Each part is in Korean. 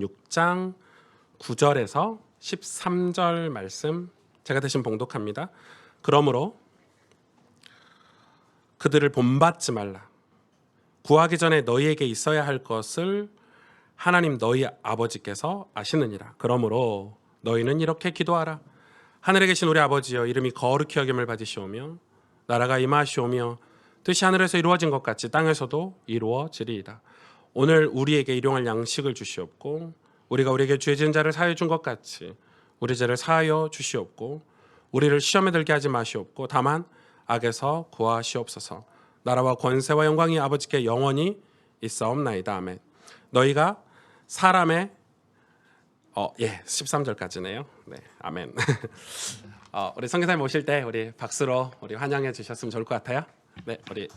6장 9절에서 13절 말씀 제가 대신 봉독합니다. 그러므로 그들을 본받지 말라. 구하기 전에 너희에게 있어야 할 것을 하나님 너희 아버지께서 아시느니라. 그러므로 너희는 이렇게 기도하라. 하늘에 계신 우리 아버지여, 이름이 거룩히 여김을 받으시오며 나라가 임하시오며 뜻이 하늘에서 이루어진 것 같이 땅에서도 이루어지리이다. 오늘 우리에게 일용할 양식을 주시옵고 우리가 우리에게 죄 지은 자를 사하여 준 것 같이 우리 죄를 사하여 주시옵고 우리를 시험에 들게 하지 마시옵고 다만 악에서 구하시옵소서. 나라와 권세와 영광이 아버지께 영원히 있사옵나이다. 아멘. 너희가 사람의 13절까지네요. 네, 아멘. 우리 선교사님 오실 때 우리 박수로 우리 환영해 주셨으면 좋을 것 같아요. 네, 우리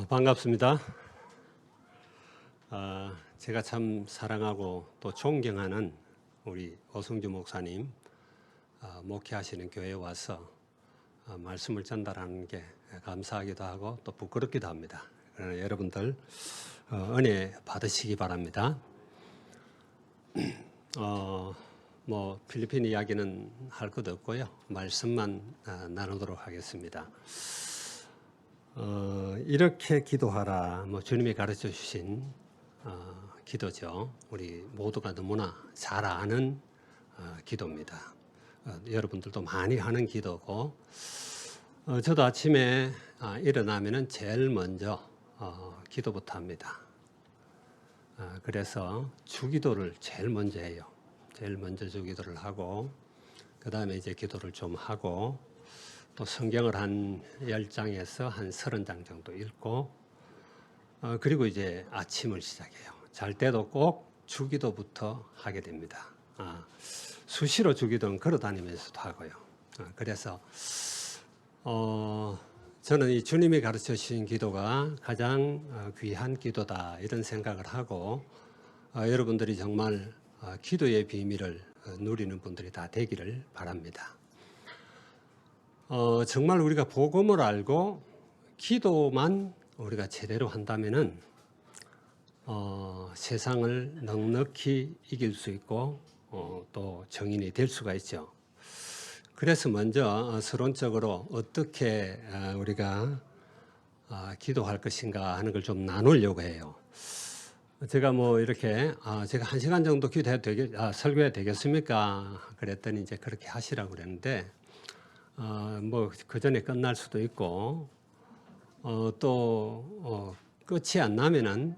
반갑습니다. 제가 참 사랑하고 또 존경하는 우리 오성주 목사님 목회하시는 교회에 와서 말씀을 전달하는 게 감사하기도 하고 또 부끄럽기도 합니다. 그러나 여러분들 은혜 받으시기 바랍니다. 필리핀 이야기는 할 것도 없고요. 말씀만 나누도록 하겠습니다. 이렇게 기도하라. 주님이 가르쳐 주신 기도죠. 우리 모두가 너무나 잘 아는 기도입니다. 여러분들도 많이 하는 기도고, 저도 아침에 일어나면은 제일 먼저 기도부터 합니다. 그래서 주기도를 제일 먼저 해요. 제일 먼저 주기도를 하고, 그 다음에 이제 기도를 좀 하고, 또 성경을 한 10장에서 한 30장 정도 읽고, 그리고 이제 아침을 시작해요. 잘 때도 꼭 주기도부터 하게 됩니다. 수시로 주기도는 걸어다니면서도 하고요. 그래서 저는 이 주님이 가르쳐 주신 기도가 가장 귀한 기도다, 이런 생각을 하고, 여러분들이 정말 기도의 비밀을 누리는 분들이 다 되기를 바랍니다. 정말 우리가 복음을 알고 기도만 우리가 제대로 한다면은 세상을 넉넉히 이길 수 있고 또 정인이 될 수가 있죠. 그래서 먼저 서론적으로 어떻게 우리가 기도할 것인가 하는 걸 좀 나누려고 해요. 제가 이렇게 제가 1시간 정도 기도해도 설교해도 되겠습니까? 그랬더니 이제 그렇게 하시라고 그랬는데, 그 전에 끝날 수도 있고, 또 끝이 안 나면은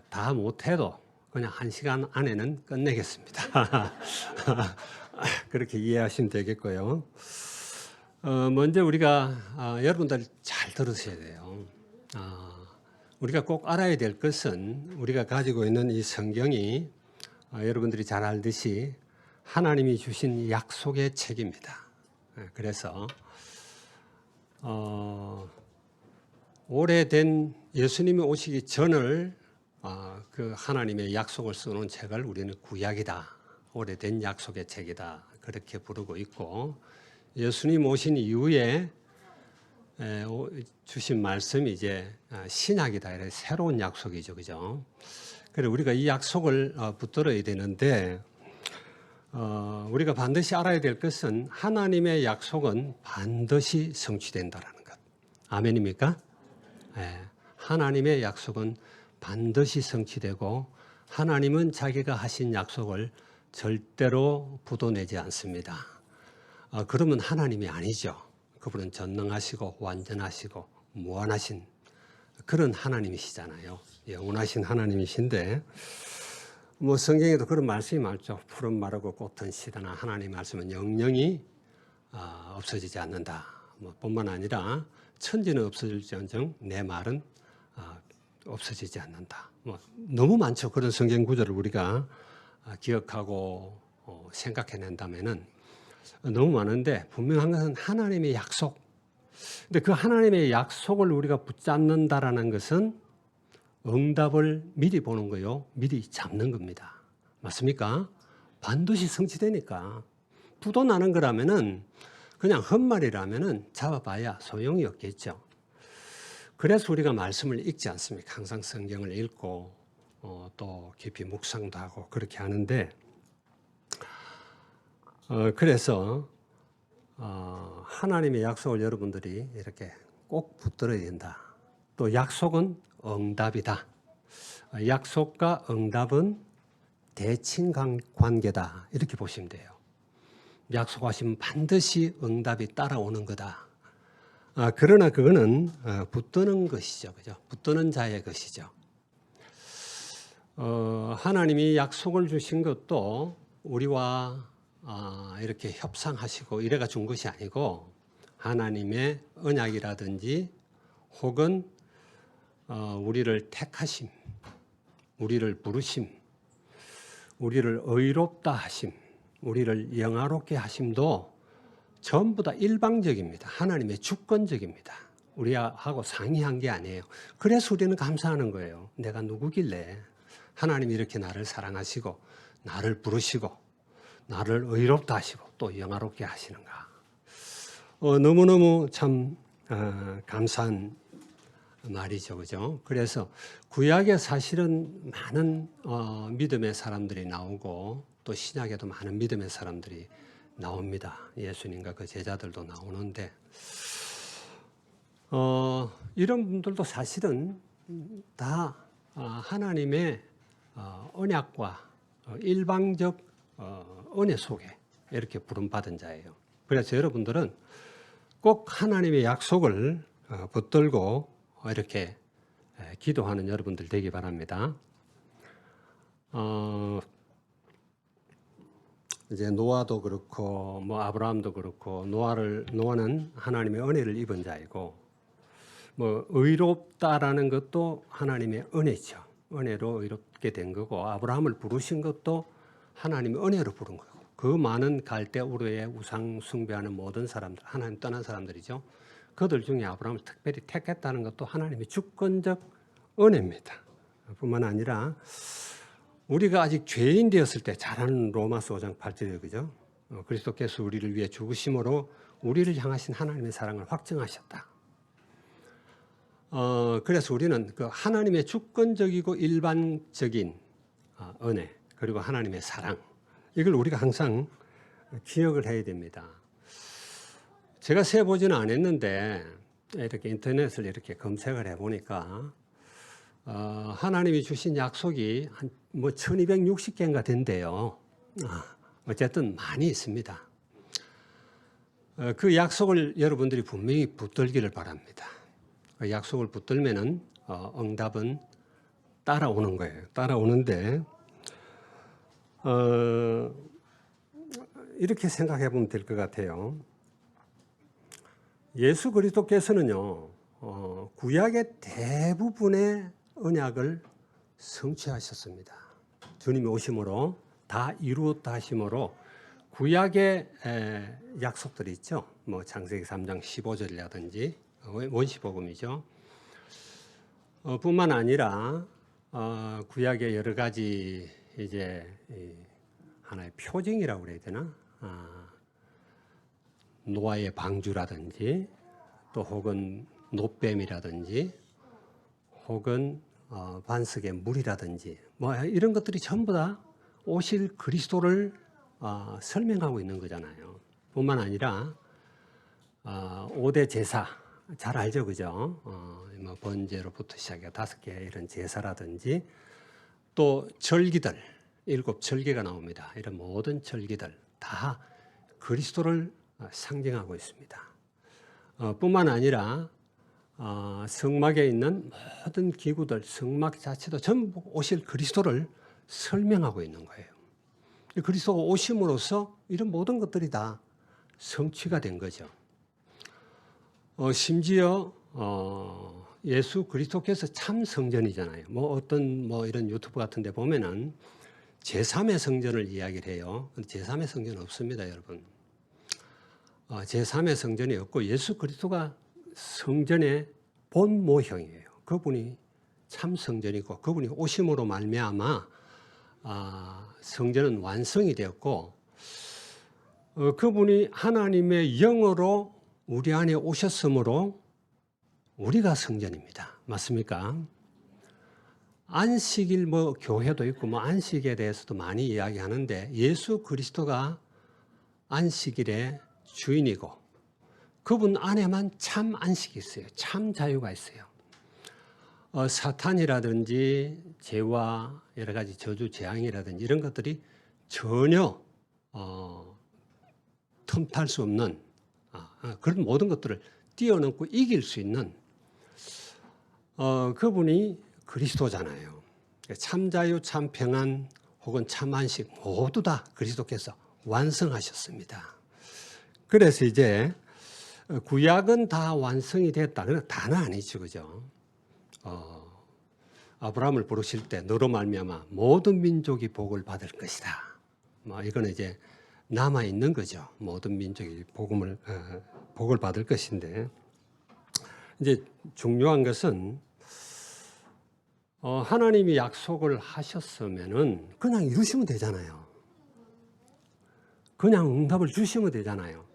다 못해도 그냥 1시간 안에는 끝내겠습니다. 그렇게 이해하시면 되겠고요. 먼저 우리가 여러분들 잘 들으셔야 돼요. 우리가 꼭 알아야 될 것은 우리가 가지고 있는 이 성경이 여러분들이 잘 알듯이 하나님이 주신 약속의 책입니다. 그래서 오래된 예수님이 오시기 전을 그 하나님의 약속을 써놓은 책을 우리는 구약이다, 오래된 약속의 책이다, 그렇게 부르고 있고, 예수님 오신 이후에 주신 말씀이 이제 신약이다, 이런 새로운 약속이죠, 그죠? 그래서 우리가 이 약속을 붙들어야 되는데, 우리가 반드시 알아야 될 것은 하나님의 약속은 반드시 성취된다라는 것. 아멘입니까? 네. 하나님의 약속은 반드시 성취되고, 하나님은 자기가 하신 약속을 절대로 부도내지 않습니다. 그러면 하나님이 아니죠. 그분은 전능하시고 완전하시고 무한하신 그런 하나님이시잖아요. 영원하신 하나님이신데, 성경에도 그런 말씀이 많죠. 푸른 마르고 꽃은 시드나 하나님의 말씀은 영영이 없어지지 않는다. 뿐만 아니라 천지는 없어질지언정 내 말은 없어지지 않는다. 너무 많죠. 그런 성경 구절을 우리가 기억하고 생각해낸다면은 너무 많은데, 분명한 것은 하나님의 약속. 근데 그 하나님의 약속을 우리가 붙잡는다라는 것은 응답을 미리 보는 거요, 미리 잡는 겁니다. 맞습니까? 반드시 성취되니까. 부도 나는 거라면은 그냥 헛말이라면은 잡아봐야 소용이 없겠죠. 그래서 우리가 말씀을 읽지 않습니까? 항상 성경을 읽고 또 깊이 묵상도 하고 그렇게 하는데 그래서 하나님의 약속을 여러분들이 이렇게 꼭 붙들어야 된다. 또 약속은 응답이다. 약속과 응답은 대칭 관계다. 이렇게 보시면 돼요. 약속하시면 반드시 응답이 따라오는 거다. 그러나 그거는 붙드는 것이죠. 그죠? 붙드는 자의 것이죠. 하나님이 약속을 주신 것도 우리와 이렇게 협상하시고 이래가 준 것이 아니고 하나님의 언약이라든지 혹은 우리를 택하심, 우리를 부르심, 우리를 의롭다 하심, 우리를 영화롭게 하심도 전부 다 일방적입니다. 하나님의 주권적입니다. 우리하고 상의한 게 아니에요. 그래서 우리는 감사하는 거예요. 내가 누구길래 하나님이 이렇게 나를 사랑하시고 나를 부르시고 나를 의롭다 하시고 또 영화롭게 하시는가. 너무너무 참 감사한 말이죠. 그죠? 그래서 구약에 사실은 많은 믿음의 사람들이 나오고 또 신약에도 많은 믿음의 사람들이 나옵니다. 예수님과 그 제자들도 나오는데 이런 분들도 사실은 다 하나님의 언약과 일방적 은혜 속에 이렇게 부름받은 자예요. 그래서 여러분들은 꼭 하나님의 약속을 붙들고 이렇게 기도하는 여러분들 되기 바랍니다. 이제 노아도 그렇고 뭐 아브라함도 그렇고 노아는 하나님의 은혜를 입은 자이고 뭐 의롭다라는 것도 하나님의 은혜죠. 은혜로 의롭게 된 거고 아브라함을 부르신 것도 하나님의 은혜로 부른 거고 그 많은 갈대 우르에 우상 숭배하는 모든 사람들 하나님 떠난 사람들이죠. 그들 중에 아브라함을 특별히 택했다는 것도 하나님의 주권적 은혜입니다. 뿐만 아니라 우리가 아직 죄인 되었을 때 잘 아는 로마서 5장 8절이에요. 그죠? 그리스도께서 우리를 위해 죽으심으로 우리를 향하신 하나님의 사랑을 확증하셨다. 그래서 우리는 그 하나님의 주권적이고 일반적인 은혜 그리고 하나님의 사랑 이걸 우리가 항상 기억을 해야 됩니다. 제가 세보지는 않았는데 이렇게 인터넷을 이렇게 검색을 해보니까 하나님이 주신 약속이 한 뭐 1260개인가 된대요. 어쨌든 많이 있습니다. 그 약속을 여러분들이 분명히 붙들기를 바랍니다. 그 약속을 붙들면은 응답은 따라오는 거예요. 따라오는데 이렇게 생각해 보면 될 것 같아요. 예수 그리스도께서는요 구약의 대부분의 언약을 성취하셨습니다. 주님이 오심으로 다 이루었다 하심으로 구약의 약속들이 있죠. 뭐 창세기 3장 15절이라든지 원시복음이죠. 뿐만 아니라 구약의 여러 가지 이제 하나의 표징이라고 그래야 되나? 노아의 방주라든지 또 혹은 노뱀이라든지 혹은 반석의 물이라든지 뭐 이런 것들이 전부 다 오실 그리스도를 설명하고 있는 거잖아요. 뿐만 아니라 5대 제사 잘 알죠, 그죠? 뭐 번제로부터 시작해 5개 이런 제사라든지 또 절기들 7절기가 나옵니다. 이런 모든 절기들 다 그리스도를 상징하고 있습니다. 뿐만 아니라 성막에 있는 모든 기구들, 성막 자체도 전부 오실 그리스도를 설명하고 있는 거예요. 그리스도가 오심으로써 이런 모든 것들이 다 성취가 된 거죠. 심지어 예수 그리스도께서 참 성전이잖아요. 뭐 어떤 뭐 이런 유튜브 같은 데 보면은 제3의 성전을 이야기를 해요. 제3의 성전은 없습니다, 여러분. 제3의 성전이 없고 예수 그리스도가 성전의 본 모형이에요. 그분이 참 성전이고 그분이 오심으로 말미암아 성전은 완성이 되었고 그분이 하나님의 영으로 우리 안에 오셨으므로 우리가 성전입니다. 맞습니까? 안식일 교회도 있고 안식에 대해서도 많이 이야기하는데 예수 그리스도가 안식일의 주인이고 그분 안에만 참 안식이 있어요. 참 자유가 있어요. 사탄이라든지 죄와 여러 가지 저주 재앙이라든지 이런 것들이 전혀 틈탈 수 없는 그런 모든 것들을 뛰어넘고 이길 수 있는 그분이 그리스도잖아요. 참 자유, 참 평안 혹은 참 안식 모두 다 그리스도께서 완성하셨습니다. 그래서 이제 구약은 다 완성이 됐다. 그러나 다는 아니죠, 그죠? 아브라함을 부르실 때 너로 말미암아 모든 민족이 복을 받을 것이다. 이거는 이제 남아 있는 거죠. 모든 민족이 복을 받을 것인데 이제 중요한 것은 하나님이 약속을 하셨으면은 그냥 이루시면 되잖아요. 그냥 응답을 주시면 되잖아요.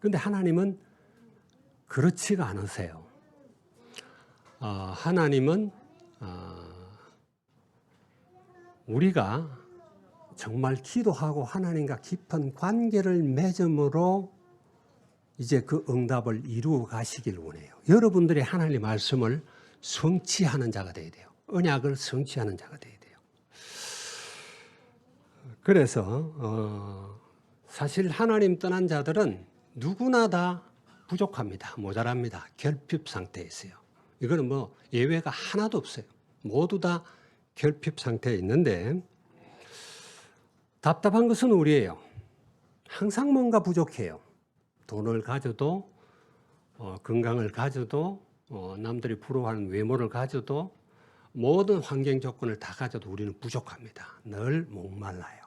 그런데 하나님은 그렇지가 않으세요. 하나님은 우리가 정말 기도하고 하나님과 깊은 관계를 맺음으로 이제 그 응답을 이루어 가시길 원해요. 여러분들이 하나님의 말씀을 성취하는 자가 되어야 돼요. 언약을 성취하는 자가 되어야 돼요. 그래서 사실 하나님 떠난 자들은 누구나 다 부족합니다. 모자랍니다. 결핍 상태에 있어요. 이거는 예외가 하나도 없어요. 모두 다 결핍 상태에 있는데 답답한 것은 우리예요. 항상 뭔가 부족해요. 돈을 가져도 건강을 가져도 남들이 부러워하는 외모를 가져도 모든 환경 조건을 다 가져도 우리는 부족합니다. 늘 목말라요.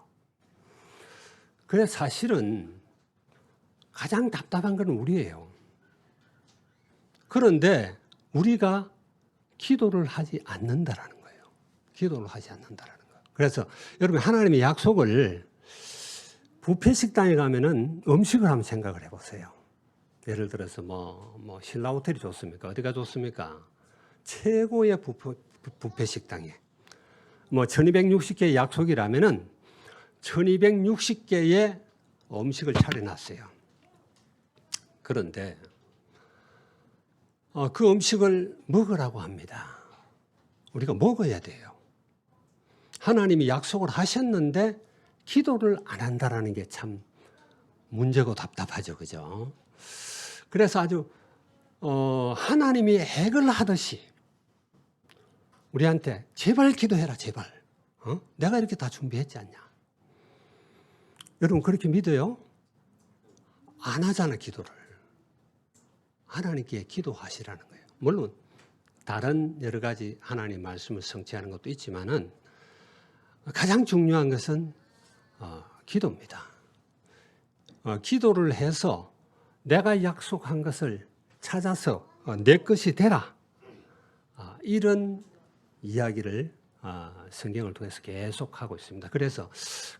그래서 사실은 가장 답답한 건 우리예요. 그런데 우리가 기도를 하지 않는다라는 거예요. 기도를 하지 않는다라는 거예요. 그래서 여러분 하나님의 약속을 뷔페 식당에 가면은 음식을 한번 생각을 해보세요. 예를 들어서 신라 호텔이 좋습니까? 어디가 좋습니까? 최고의 뷔페 식당에 1260개의 약속이라면은 1260개의 음식을 차려놨어요. 그런데 그 음식을 먹으라고 합니다. 우리가 먹어야 돼요. 하나님이 약속을 하셨는데 기도를 안 한다라는 게 참 문제고 답답하죠, 그죠? 그래서 아주 하나님이 액을 하듯이 우리한테 제발 기도해라, 제발. 내가 이렇게 다 준비했지 않냐? 여러분 그렇게 믿어요? 안 하잖아, 기도를. 하나님께 기도하시라는 거예요. 물론 다른 여러 가지 하나님 말씀을 성취하는 것도 있지만은 가장 중요한 것은 기도입니다. 기도를 해서 내가 약속한 것을 찾아서 내 것이 되라. 이런 이야기를 성경을 통해서 계속하고 있습니다. 그래서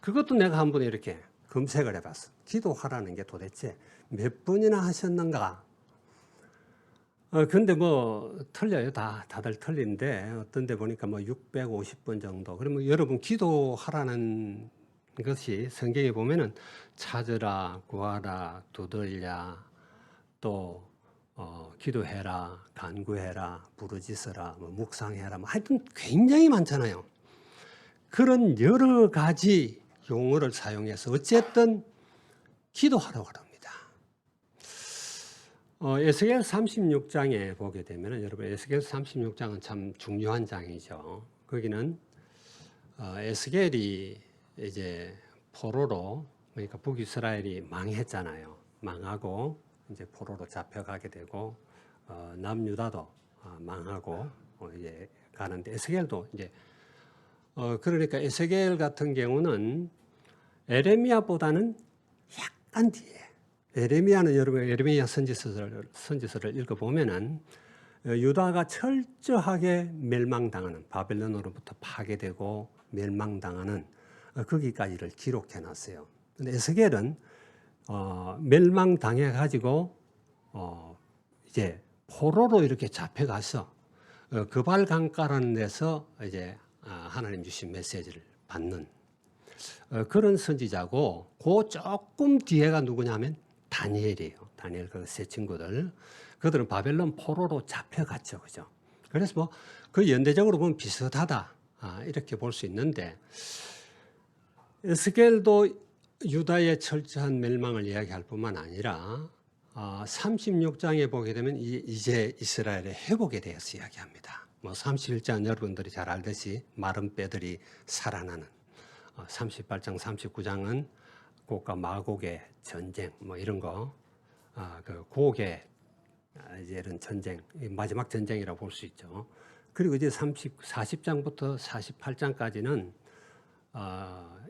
그것도 내가 한번 이렇게 검색을 해봤어. 기도하라는 게 도대체 몇 번이나 하셨는가? 근데 틀려요. 다들 틀린데 어떤 데 보니까 650번 정도. 그러면 여러분 기도하라는 것이 성경에 보면은 찾으라, 구하라, 두들랴, 또 기도해라, 간구해라, 부르짖으라, 묵상해라, 하여튼 굉장히 많잖아요. 그런 여러 가지 용어를 사용해서 어쨌든 기도하라고 합니다. 에스겔 36장에 보게 되면 여러분 에스겔 36장은 참 중요한 장이죠. 거기는 에스겔이 이제 포로로 그러니까 북이스라엘이 망했잖아요. 망하고 이제 포로로 잡혀가게 되고 남유다도 망하고 이제 가는데 에스겔도 이제 그러니까 에스겔 같은 경우는 에레미야보다는 약간 뒤에. 에레미야는 여러분 에레미야 선지서를 읽어보면은 유다가 철저하게 멸망당하는 바벨론으로부터 파괴되고 멸망당하는 거기까지를 기록해 놨어요. 근데 에스겔은 멸망당해 가지고 이제 포로로 이렇게 잡혀가서 그발 강가라는 데서 이제 하나님 주신 메시지를 받는 그런 선지자고, 그 조금 뒤에가 누구냐면 다니엘이에요. 다니엘 그 세 친구들. 그들은 바벨론 포로로 잡혀갔죠, 그죠? 그래서 뭐 그 연대적으로 보면 비슷하다, 이렇게 볼 수 있는데, 에스겔도 유다의 철저한 멸망을 이야기할 뿐만 아니라 36장에 보게 되면 이제 이스라엘의 회복에 대해서 이야기합니다. 뭐 31장 여러분들이 잘 알듯이 마른 뼈들이 살아나는, 38장, 39장은 곡과 마곡의 전쟁, 뭐 이런 거, 그 곡의 이제 이런 전쟁, 마지막 전쟁이라고 볼 수 있죠. 그리고 이제 40장부터 48장까지는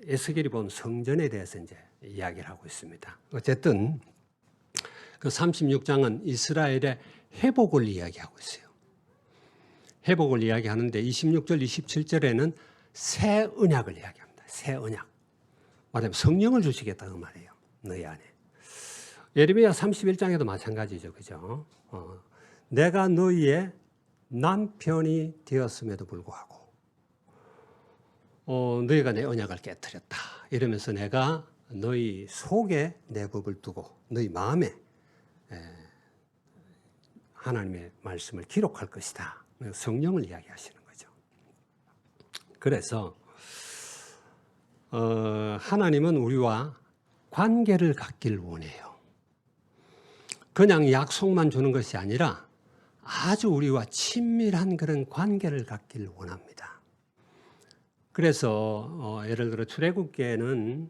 에스겔이 본 성전에 대해서 이제 이야기를 하고 있습니다. 어쨌든 그 36장은 이스라엘의 회복을 이야기하고 있어요. 회복을 이야기하는데 26절, 27절에는 새 언약을 이야기합니다. 새 언약. 말하자면 성령을 주시겠다 그 말이에요. 너희 안에. 예레미야 31장에도 마찬가지죠. 그죠? 내가 너희의 남편이 되었음에도 불구하고 너희가 내 언약을 깨뜨렸다. 이러면서 내가 너희 속에 내 법을 두고 너희 마음에 하나님의 말씀을 기록할 것이다. 성령을 이야기하시는 거죠. 그래서 하나님은 우리와 관계를 갖길 원해요. 그냥 약속만 주는 것이 아니라 아주 우리와 친밀한 그런 관계를 갖길 원합니다. 그래서 예를 들어 출애굽기에는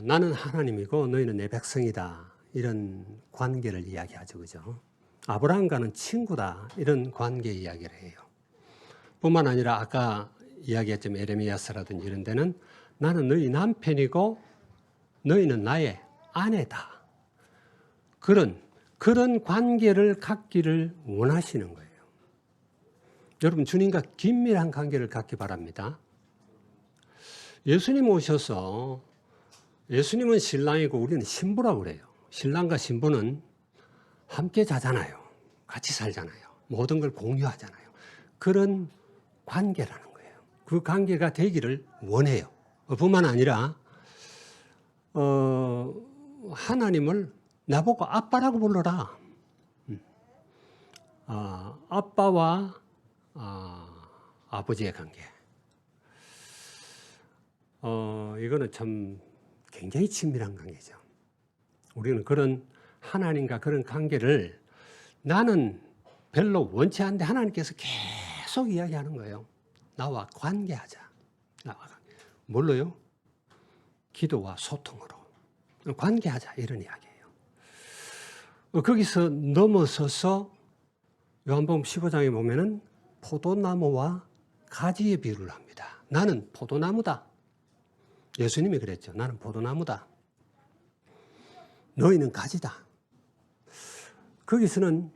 나는 하나님이고 너희는 내 백성이다, 이런 관계를 이야기하죠. 그죠? 아브라함과는 친구다, 이런 관계 이야기를 해요. 뿐만 아니라 아까 이야기했지만 에레미야서라든지 이런 데는 나는 너희 남편이고 너희는 나의 아내다, 그런 관계를 갖기를 원하시는 거예요. 여러분, 주님과 긴밀한 관계를 갖기 바랍니다. 예수님 오셔서, 예수님은 신랑이고 우리는 신부라고 그래요. 신랑과 신부는 함께 자잖아요. 같이 살잖아요. 모든 걸 공유하잖아요. 그런 관계라는 거예요. 그 관계가 되기를 원해요. 뿐만 아니라 하나님을 나보고 아빠라고 불러라. 아빠와 아버지의 관계. 이거는 참 굉장히 친밀한 관계죠. 우리는 그런 하나님과 그런 관계를 나는 별로 원치 않는데 하나님께서 계속 이야기하는 거예요. 나와 관계하자. 나와 관계. 뭘로요? 기도와 소통으로. 관계하자, 이런 이야기예요. 거기서 넘어서서 요한복음 15장에 보면은 포도나무와 가지의 비유를 합니다. 나는 포도나무다. 예수님이 그랬죠. 나는 포도나무다. 너희는 가지다. 거기서는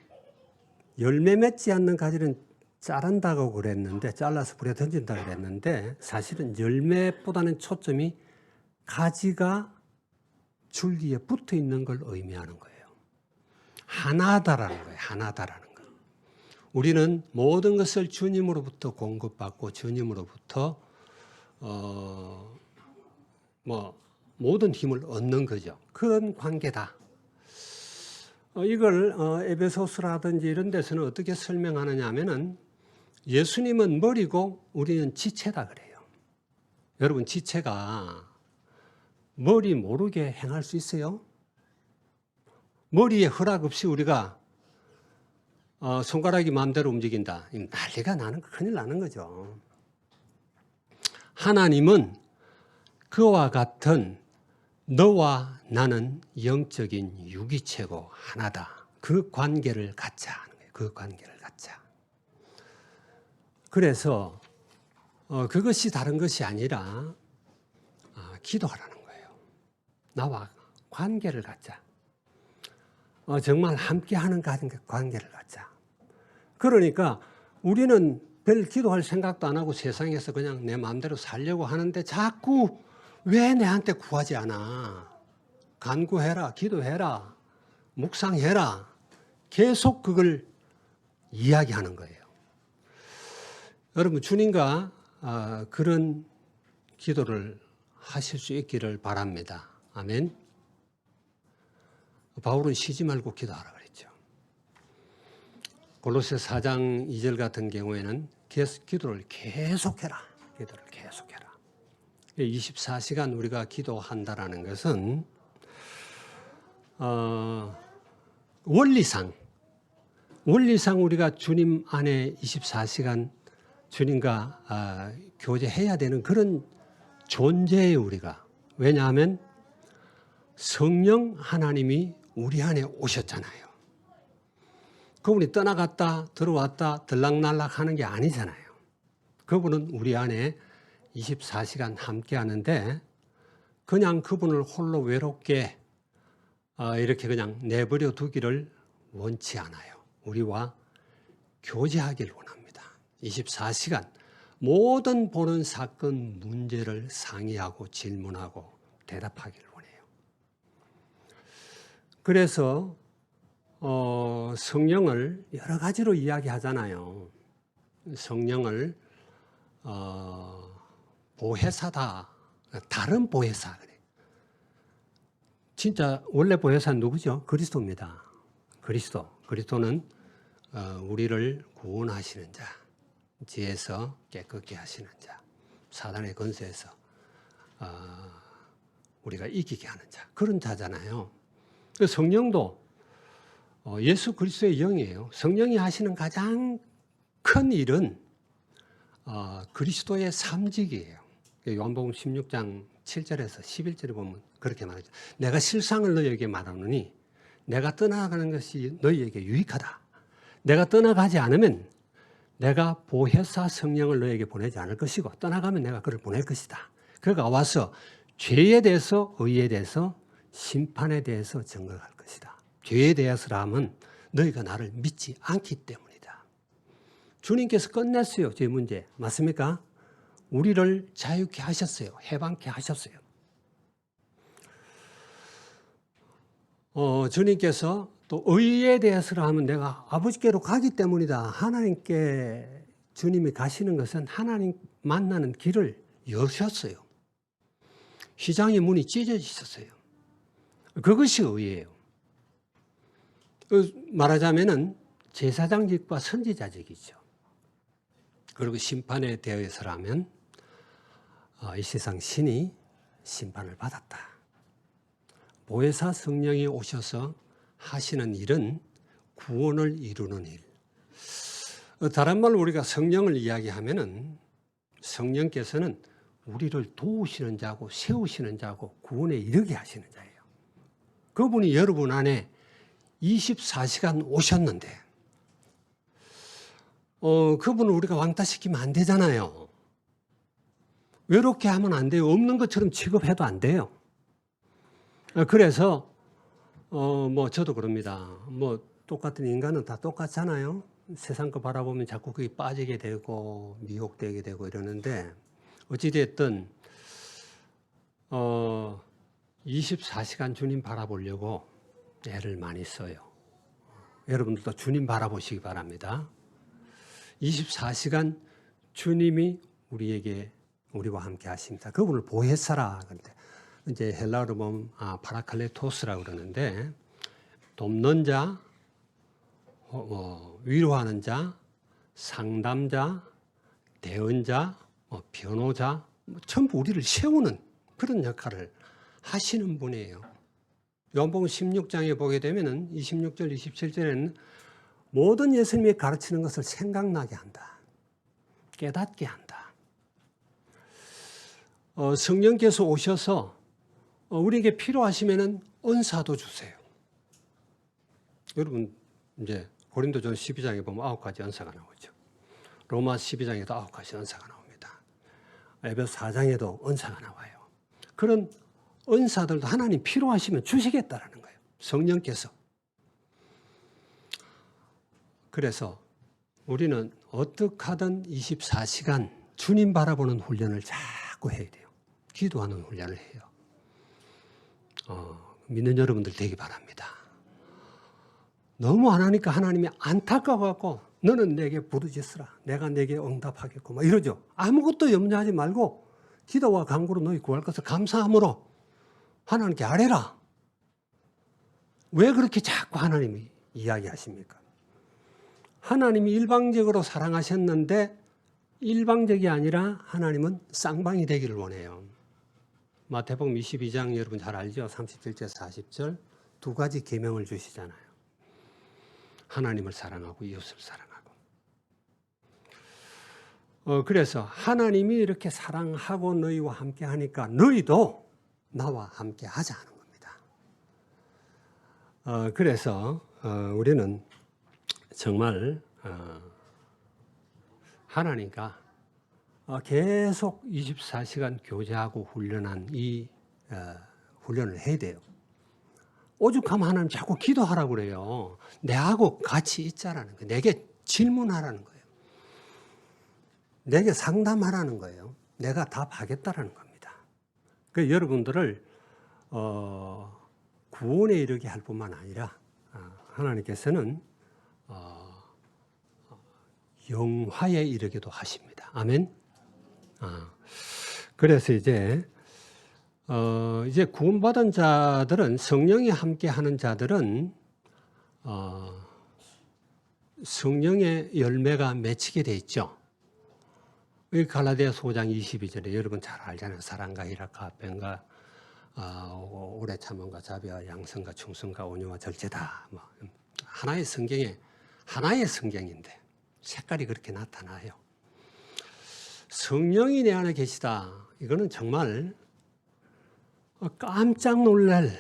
열매 맺지 않는 가지는 자른다고 그랬는데, 잘라서 불에 던진다고 그랬는데, 사실은 열매보다는 초점이 가지가 줄기에 붙어 있는 걸 의미하는 거예요. 하나다라는 거예요. 하나다라는 거. 우리는 모든 것을 주님으로부터 공급받고 주님으로부터 모든 힘을 얻는 거죠. 그런 관계다. 이걸 에베소서라든지 이런 데서는 어떻게 설명하느냐 하면은 예수님은 머리고 우리는 지체다 그래요. 여러분, 지체가 머리 모르게 행할 수 있어요? 머리에 허락 없이 우리가 손가락이 마음대로 움직인다. 난리가 나는, 큰일 나는 거죠. 하나님은 그와 같은 너와 나는 영적인 유기체고 하나다. 그 관계를 갖자 하는 거예요. 그 관계를 갖자. 그래서 그것이 다른 것이 아니라 기도하라는 거예요. 나와 관계를 갖자. 정말 함께하는 관계를 갖자. 그러니까 우리는 별 기도할 생각도 안 하고 세상에서 그냥 내 마음대로 살려고 하는데 자꾸 왜 내한테 구하지 않아? 간구해라, 기도해라, 묵상해라. 계속 그걸 이야기하는 거예요. 여러분, 주님과 그런 기도를 하실 수 있기를 바랍니다. 아멘. 바울은 쉬지 말고 기도하라 그랬죠. 골로새 4장 2절 같은 경우에는 기도를 계속해라. 기도를 계속해라. 24시간 우리가 기도한다라는 것은 원리상 우리가 주님 안에 24시간 주님과 교제해야 되는 그런 존재예요, 우리가. 왜냐하면 성령 하나님이 우리 안에 오셨잖아요. 그분이 떠나갔다 들어왔다 들락날락 하는 게 아니잖아요. 그분은 우리 안에 24시간 함께 하는데 그냥 그분을 홀로 외롭게 이렇게 그냥 내버려 두기를 원치 않아요. 우리와 교제하기를 원합니다. 24시간 모든 보는 사건 문제를 상의하고 질문하고 대답하기를 원해요. 그래서 성령을 여러 가지로 이야기하잖아요. 성령을 보혜사다. 다른 보혜사. 진짜 원래 보혜사는 누구죠? 그리스도입니다. 그리스도는 우리를 구원하시는 자, 지에서 깨끗게 하시는 자, 사단의 권세에서 우리가 이기게 하는 자, 그런 자잖아요. 성령도 예수 그리스도의 영이에요. 성령이 하시는 가장 큰 일은 그리스도의 삼직이에요. 요한복음 16장 7절에서 11절에 보면 그렇게 말하죠. 내가 실상을 너희에게 말하노니 내가 떠나가는 것이 너희에게 유익하다. 내가 떠나가지 않으면 내가 보혜사 성령을 너희에게 보내지 않을 것이고 떠나가면 내가 그를 보낼 것이다. 그가 와서 죄에 대해서 의에 대해서 심판에 대해서 증거할 것이다. 죄에 대해서라면 너희가 나를 믿지 않기 때문이다. 주님께서 끝냈어요. 죄 문제. 맞습니까? 우리를 자유케 하셨어요. 해방케 하셨어요. 주님께서 또 의에 대해서라 하면 내가 아버지께로 가기 때문이다. 하나님께 주님이 가시는 것은 하나님 만나는 길을 여셨어요. 휘장의 문이 찢어지셨어요. 그것이 의예요. 말하자면은 제사장직과 선지자직이죠. 그리고 심판에 대해서라면 이 세상 신이 심판을 받았다. 보혜사 성령이 오셔서 하시는 일은 구원을 이루는 일. 다른 말로 우리가 성령을 이야기하면은 성령께서는 우리를 도우시는 자고 세우시는 자고 구원에 이르게 하시는 자예요. 그분이 여러분 안에 24시간 오셨는데 그분을 우리가 왕따시키면 안 되잖아요. 외롭게 하면 안 돼요. 없는 것처럼 취급해도 안 돼요. 그래서 뭐 저도 그럽니다. 뭐 똑같은 인간은 다 똑같잖아요. 세상 거 바라보면 자꾸 그게 빠지게 되고 미혹되게 되고 이러는데 어찌됐든 24시간 주님 바라보려고 애를 많이 써요. 여러분들도 주님 바라보시기 바랍니다. 24시간 주님이 우리와 함께 하십니다. 그분을 보혜사라 그러는데 이제 헬라어로 보면 파라클레토스라고 그러는데 돕는 자, 위로하는 자, 상담자, 대언자, 변호자 전부 우리를 세우는 그런 역할을 하시는 분이에요. 요한복음 16장에 보게 되면은 26절, 27절에는 모든 예수님이 가르치는 것을 생각나게 한다. 깨닫게 한다. 성령께서 오셔서 우리에게 필요하시면은 은사도 주세요. 여러분 이제 고린도전 12장에 보면 9가지 은사가 나오죠. 로마 12장에도 9가지 은사가 나옵니다. 에베소 4장에도 은사가 나와요. 그런 은사들도 하나님 필요하시면 주시겠다라는 거예요. 성령께서. 그래서 우리는 어떻게 하든 24시간 주님 바라보는 훈련을 자꾸 해야 돼요. 기도하는 훈련을 해요. 믿는 여러분들 되기 바랍니다. 너무 안 하니까 하나님이 안타까워갖고 너는 내게 부르짖으라. 내가 내게 응답하겠고 막 이러죠. 아무것도 염려하지 말고 기도와 간구로 너희 구할 것을 감사함으로 하나님께 아뢰라. 왜 그렇게 자꾸 하나님이 이야기하십니까? 하나님이 일방적으로 사랑하셨는데 일방적이 아니라 하나님은 쌍방이 되기를 원해요. 마태복음 22장 여러분 잘 알죠? 37절 40절 두 가지 계명을 주시잖아요. 하나님을 사랑하고 이웃을 사랑하고. 그래서 하나님이 이렇게 사랑하고 너희와 함께 하니까 너희도 나와 함께 하자 하는 겁니다. 그래서 우리는 정말 하나님과 계속 24시간 교제하고 훈련한 이 훈련을 해야 돼요. 오죽하면 하나님 자꾸 기도하라고 그래요. 내하고 같이 있자라는 거예요. 내게 질문하라는 거예요. 내게 상담하라는 거예요. 내가 답하겠다라는 겁니다. 그래서 여러분들을 구원에 이르게 할 뿐만 아니라 하나님께서는 영화에 이르게도 하십니다. 아멘. 그래서 이제 구원받은 자들은 성령이 함께하는 자들은 성령의 열매가 맺히게 돼 있죠. 이 갈라디아서 5장 22절에 여러분 잘 알잖아요. 사랑과 희락과 화평과 오래 참음과 자비와 양성과 충성과 온유와 절제다. 뭐 하나의 성경인데 색깔이 그렇게 나타나요. 성령이 내 안에 계시다. 이거는 정말 깜짝 놀랄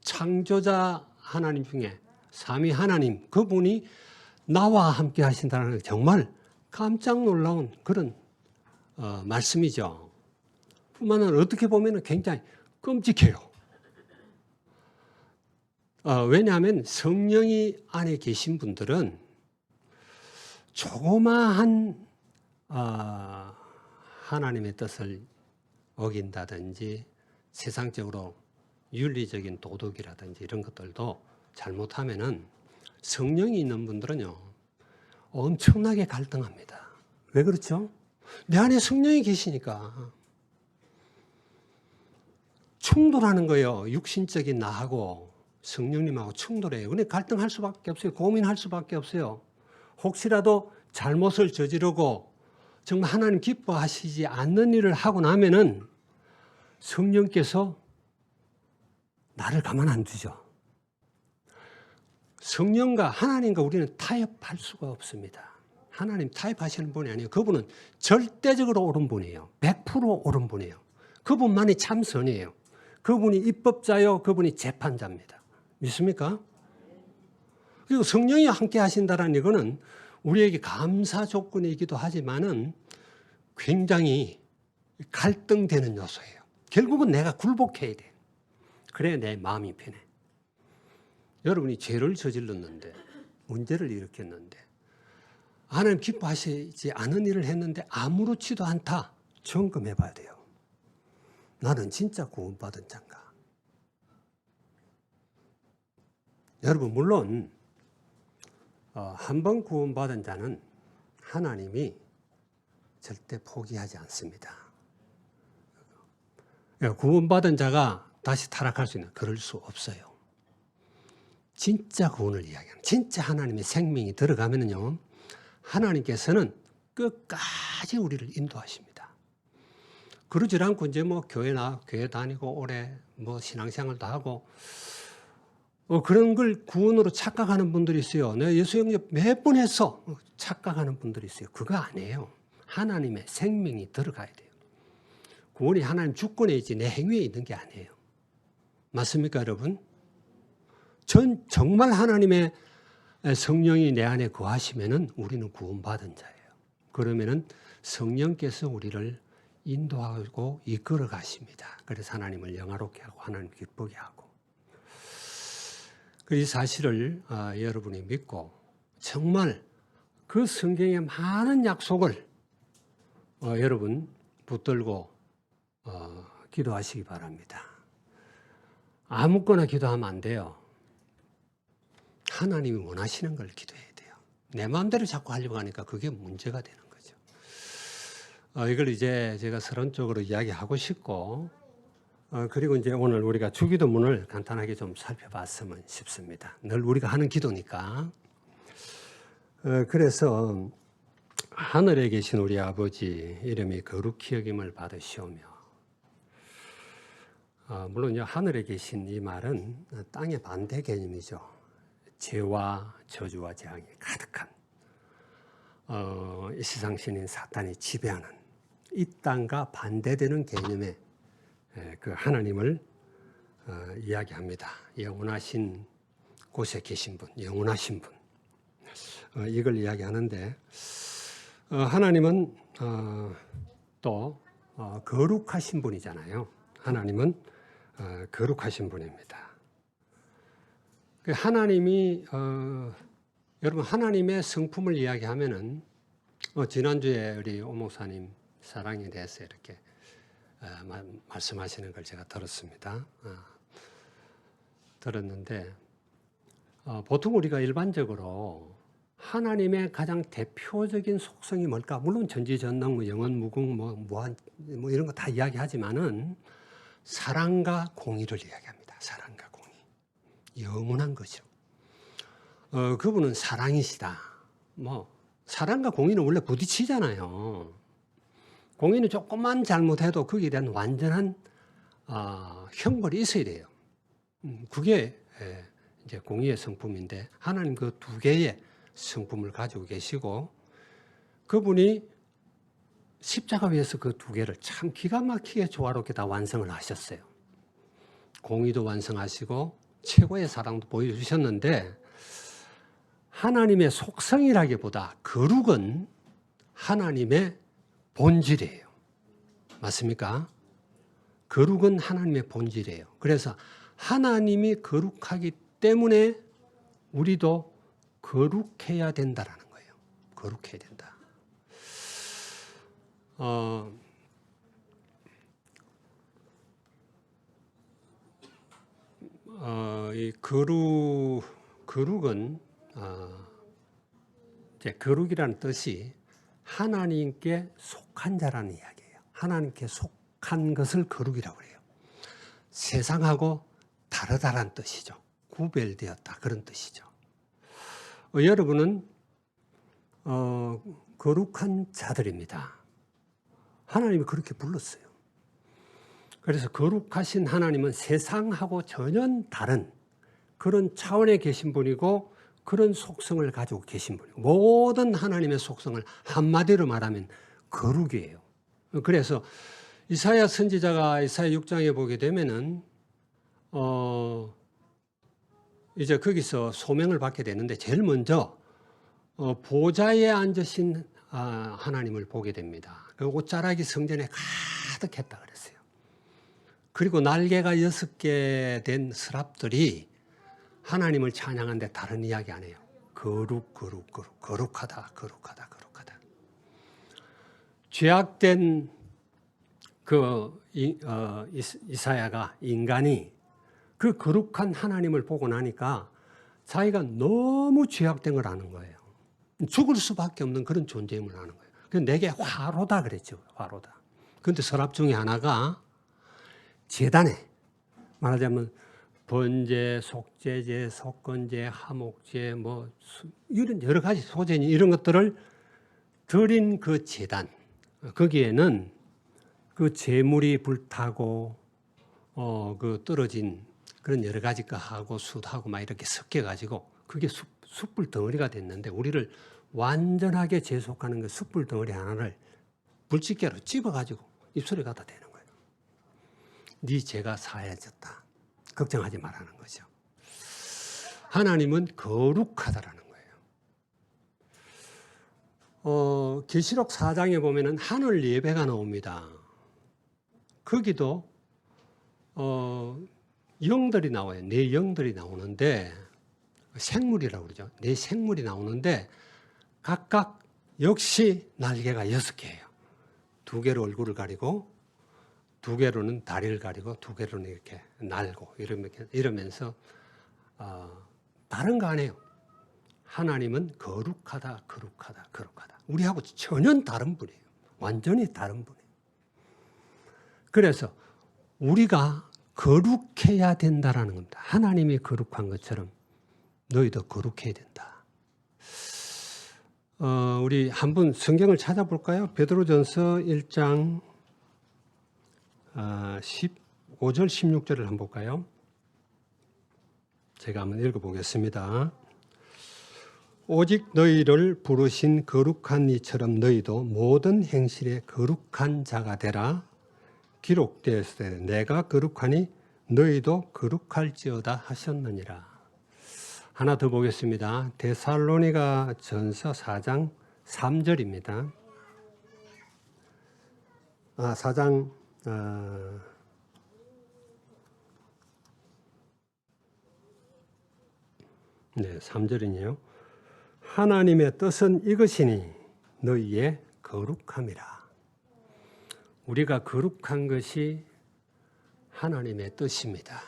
창조자 하나님 중에 삼위 하나님 그분이 나와 함께 하신다는 게 정말 깜짝 놀라운 그런 말씀이죠. 뿐만 아니라 어떻게 보면 굉장히 끔찍해요. 왜냐하면 성령이 안에 계신 분들은 조그마한 하나님의 뜻을 어긴다든지 세상적으로 윤리적인 도덕이라든지 이런 것들도 잘못하면은 성령이 있는 분들은요 엄청나게 갈등합니다. 왜 그렇죠? 내 안에 성령이 계시니까 충돌하는 거예요. 육신적인 나하고 성령님하고 충돌해요. 근데 갈등할 수밖에 없어요. 고민할 수밖에 없어요. 혹시라도 잘못을 저지르고 정말 하나님 기뻐하시지 않는 일을 하고 나면은 성령께서 나를 가만 안 두죠. 성령과 하나님과 우리는 타협할 수가 없습니다. 하나님 타협하시는 분이 아니에요. 그분은 절대적으로 옳은 분이에요. 100% 옳은 분이에요. 그분만이 참선이에요. 그분이 입법자요. 그분이 재판자입니다. 믿습니까? 그리고 성령이 함께 하신다는 이거는 우리에게 감사 조건이기도 하지만은 굉장히 갈등되는 요소예요. 결국은 내가 굴복해야 돼. 그래야 내 마음이 편해. 여러분이 죄를 저질렀는데 문제를 일으켰는데 하나님 기뻐하시지 않은 일을 했는데 아무렇지도 않다. 점검해 봐야 돼요. 나는 진짜 구원받은 자인가? 여러분 물론 한 번 구원받은 자는 하나님이 절대 포기하지 않습니다. 구원받은 자가 다시 타락할 수 있는 그럴 수 없어요. 진짜 구원을 이야기하는 진짜 하나님의 생명이 들어가면요 하나님께서는 끝까지 우리를 인도하십니다. 그러지 않고 이제 뭐 교회 다니고 오래 뭐 신앙생활도 하고 그런 걸 구원으로 착각하는 분들이 있어요. 내가 예수 영접 몇 번 했어. 착각하는 분들이 있어요. 그거 아니에요. 하나님의 생명이 들어가야 돼요. 구원이 하나님 주권에 있지 내 행위에 있는 게 아니에요. 맞습니까, 여러분? 정말 하나님의 성령이 내 안에 거하시면은 우리는 구원받은 자예요. 그러면은 성령께서 우리를 인도하고 이끌어 가십니다. 그래서 하나님을 영화롭게 하고 하나님 기쁘게 하고. 이 사실을 여러분이 믿고 정말 그 성경의 많은 약속을 여러분 붙들고 기도하시기 바랍니다. 아무거나 기도하면 안 돼요. 하나님이 원하시는 걸 기도해야 돼요. 내 마음대로 자꾸 하려고 하니까 그게 문제가 되는 거죠. 이걸 이제 제가 서론적으로 이야기하고 싶고, 그리고 이제 오늘 우리가 주기도문을 간단하게 좀 살펴봤으면 싶습니다. 늘 우리가 하는 기도니까. 그래서 하늘에 계신 우리 아버지 이름이 거룩히 여김을 받으시오며, 물론 하늘에 계신 이 말은 땅의 반대 개념이죠. 죄와 저주와 재앙이 가득한 이 세상 신인 사탄이 지배하는 이 땅과 반대되는 개념의 그 하나님을 이야기합니다. 영원하신 곳에 계신 분, 영원하신 분, 이걸 이야기하는데, 하나님은 또 거룩하신 분이잖아요. 하나님은 거룩하신 분입니다. 하나님이 여러분 하나님의 성품을 이야기하면은 지난주에 우리 오 목사님 사랑에 대해서 이렇게 말씀하시는 걸 제가 들었습니다. 들었는데 보통 우리가 일반적으로 하나님의 가장 대표적인 속성이 뭘까? 물론 전지전능, 뭐 영원, 무궁, 무한 이런 거 다 이야기하지만은 사랑과 공의를 이야기합니다. 사랑과 공의, 영원한 거죠. 그분은 사랑이시다. 뭐 사랑과 공의는 원래 부딪히잖아요. 공의는 조금만 잘못해도 거기에 대한 완전한 형벌이 있어야 돼요. 그게 이제 공의의 성품인데, 하나님 그 두 개의 성품을 가지고 계시고, 그분이 십자가 위에서 그 두 개를 참 기가 막히게 조화롭게 다 완성을 하셨어요. 공의도 완성하시고 최고의 사랑도 보여주셨는데, 하나님의 속성이라기보다 거룩은 하나님의 본질이에요. 맞습니까? 거룩은 하나님의 본질이에요. 그래서 하나님이 거룩하기 때문에 우리도 거룩해야 된다라는 거예요. 거룩해야 된다. 이 거룩은 이제 거룩이라는 뜻이 하나님께 속한 자라는 이야기예요. 하나님께 속한 것을 거룩이라고 해요. 세상하고 다르다라는 뜻이죠. 구별되었다, 그런 뜻이죠. 여러분은 거룩한 자들입니다. 하나님이 그렇게 불렀어요. 그래서 거룩하신 하나님은 세상하고 전혀 다른 그런 차원에 계신 분이고, 그런 속성을 가지고 계신 분이고, 모든 하나님의 속성을 한마디로 말하면 거룩이에요. 그래서 이사야 선지자가 이사야 6장에 보게 되면은 이제 거기서 소명을 받게 되는데, 제일 먼저 보좌에 앉으신 하나님을 보게 됩니다. 그 옷자락이 성전에 가득했다 그랬어요. 그리고 날개가 6개 된 서랍들이 하나님을 찬양하는데 다른 이야기 안 해요. 거룩, 거룩, 거룩, 거룩하다, 거룩하다, 거룩하다. 죄악된 이사야가, 인간이 그 거룩한 하나님을 보고 나니까 자기가 너무 죄악된 걸 아는 거예요. 죽을 수밖에 없는 그런 존재임을 아는 거예요. 그래서 내게 화로다 그랬죠. 화로다. 그런데 서랍 중에 하나가 제단에, 말하자면 번제, 속죄제, 속건제, 하목제, 이런 여러 가지 소제니 이런 것들을 드린 그 제단, 거기에는 그 재물이 불타고 그 떨어진 그런 여러 가지 거하고 숯하고 막 이렇게 섞여가지고 그게 숯불 덩어리가 됐는데, 우리를 완전하게 제속하는 그 숯불 덩어리 하나를 불집게로 찝어가지고 입술에 갖다 대는 거예요. 네 죄가 사해졌다. 걱정하지 말라는 거죠. 하나님은 거룩하다라는 거예요. 계시록 4장에 보면은 하늘 예배가 나옵니다. 거기도 영들이 나와요. 네 영들이 나오는데, 생물이라고 그러죠. 네 생물이 나오는데 각각 역시 날개가 6개예요. 2개로 얼굴을 가리고 2개로는 다리를 가리고 2개로는 이렇게 날고 이러면서 다른 거 안 해요. 하나님은 거룩하다, 거룩하다, 거룩하다. 우리하고 전혀 다른 분이에요. 완전히 다른 분이에요. 그래서 우리가 거룩해야 된다라는 겁니다. 하나님이 거룩한 것처럼 너희도 거룩해야 된다. 우리 한번 성경을 찾아볼까요? 베드로전서 1장 15절 16절을 한번 볼까요? 제가 한번 읽어보겠습니다. 오직 너희를 부르신 거룩한 이처럼 너희도 모든 행실에 거룩한 자가 되라. 기록되었을 때 내가 거룩하니 너희도 거룩할지어다 하셨느니라. 하나 더 보겠습니다. 데살로니가 전서 4장 3절입니다. 4장 네, 3절이네요. 하나님의 뜻은 이것이니 너희의 거룩함이라. 우리가 거룩한 것이 하나님의 뜻입니다.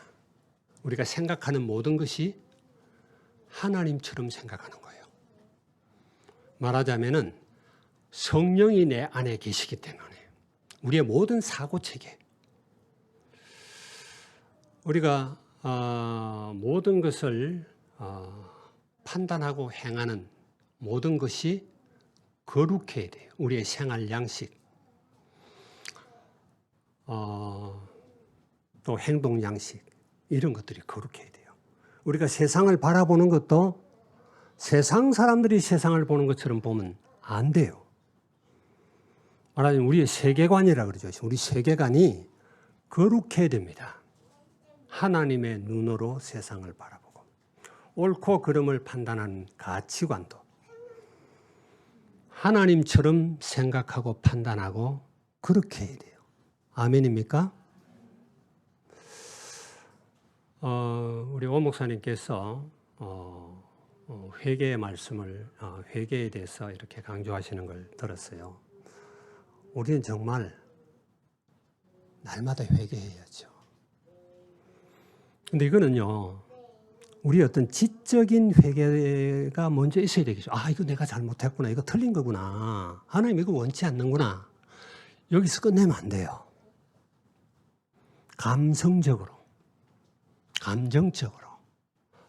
우리가 생각하는 모든 것이 하나님처럼 생각하는 거예요. 말하자면은 성령이 내 안에 계시기 때문에 우리의 모든 사고체계, 우리가 모든 것을 판단하고 행하는 모든 것이 거룩해야 돼요. 우리의 생활 양식, 또 행동 양식, 이런 것들이 거룩해야 돼요. 우리가 세상을 바라보는 것도 세상 사람들이 세상을 보는 것처럼 보면 안 돼요. 말하자면 우리의 세계관이라 그러죠. 우리 세계관이 거룩해야 됩니다. 하나님의 눈으로 세상을 바라보고 옳고 그름을 판단하는 가치관도 하나님처럼 생각하고 판단하고 그렇게 해야 돼요. 아멘입니까? 우리 오 목사님께서 회개의 말씀을 회개에 대해서 이렇게 강조하시는 걸 들었어요. 우리는 정말 날마다 회개해야죠. 근데 이거는요, 우리 어떤 지적인 회개가 먼저 있어야 되겠죠. 이거 내가 잘못했구나. 이거 틀린 거구나. 하나님 이거 원치 않는구나. 여기서 끝내면 안 돼요. 감성적으로, 감정적으로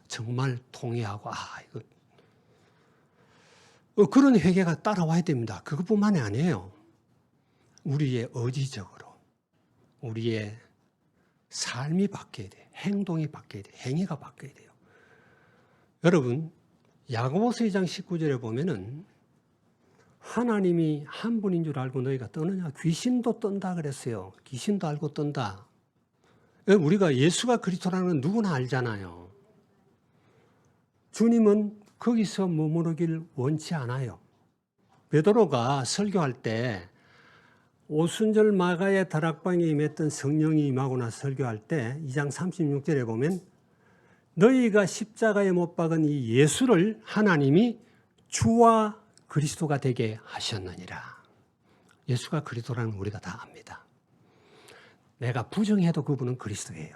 정말 통회하고 이거 그런 회개가 따라와야 됩니다. 그것뿐만이 아니에요. 우리의 의지적으로 우리의 삶이 바뀌어야 돼요. 행동이 바뀌어야 돼요. 행위가 바뀌어야 돼요. 여러분, 야고보서 2장 19절에 보면은 하나님이 한 분인 줄 알고 너희가 떠느냐? 귀신도 떤다 그랬어요. 귀신도 알고 떤다. 우리가 예수가 그리스도라는 건 누구나 알잖아요. 주님은 거기서 머무르길 원치 않아요. 베드로가 설교할 때 오순절 마가의 다락방에 임했던 성령이 임하고 나서 설교할 때 2장 36절에 보면 너희가 십자가에 못 박은 이 예수를 하나님이 주와 그리스도가 되게 하셨느니라. 예수가 그리스도라는 걸 우리가 다 압니다. 내가 부정해도 그분은 그리스도예요.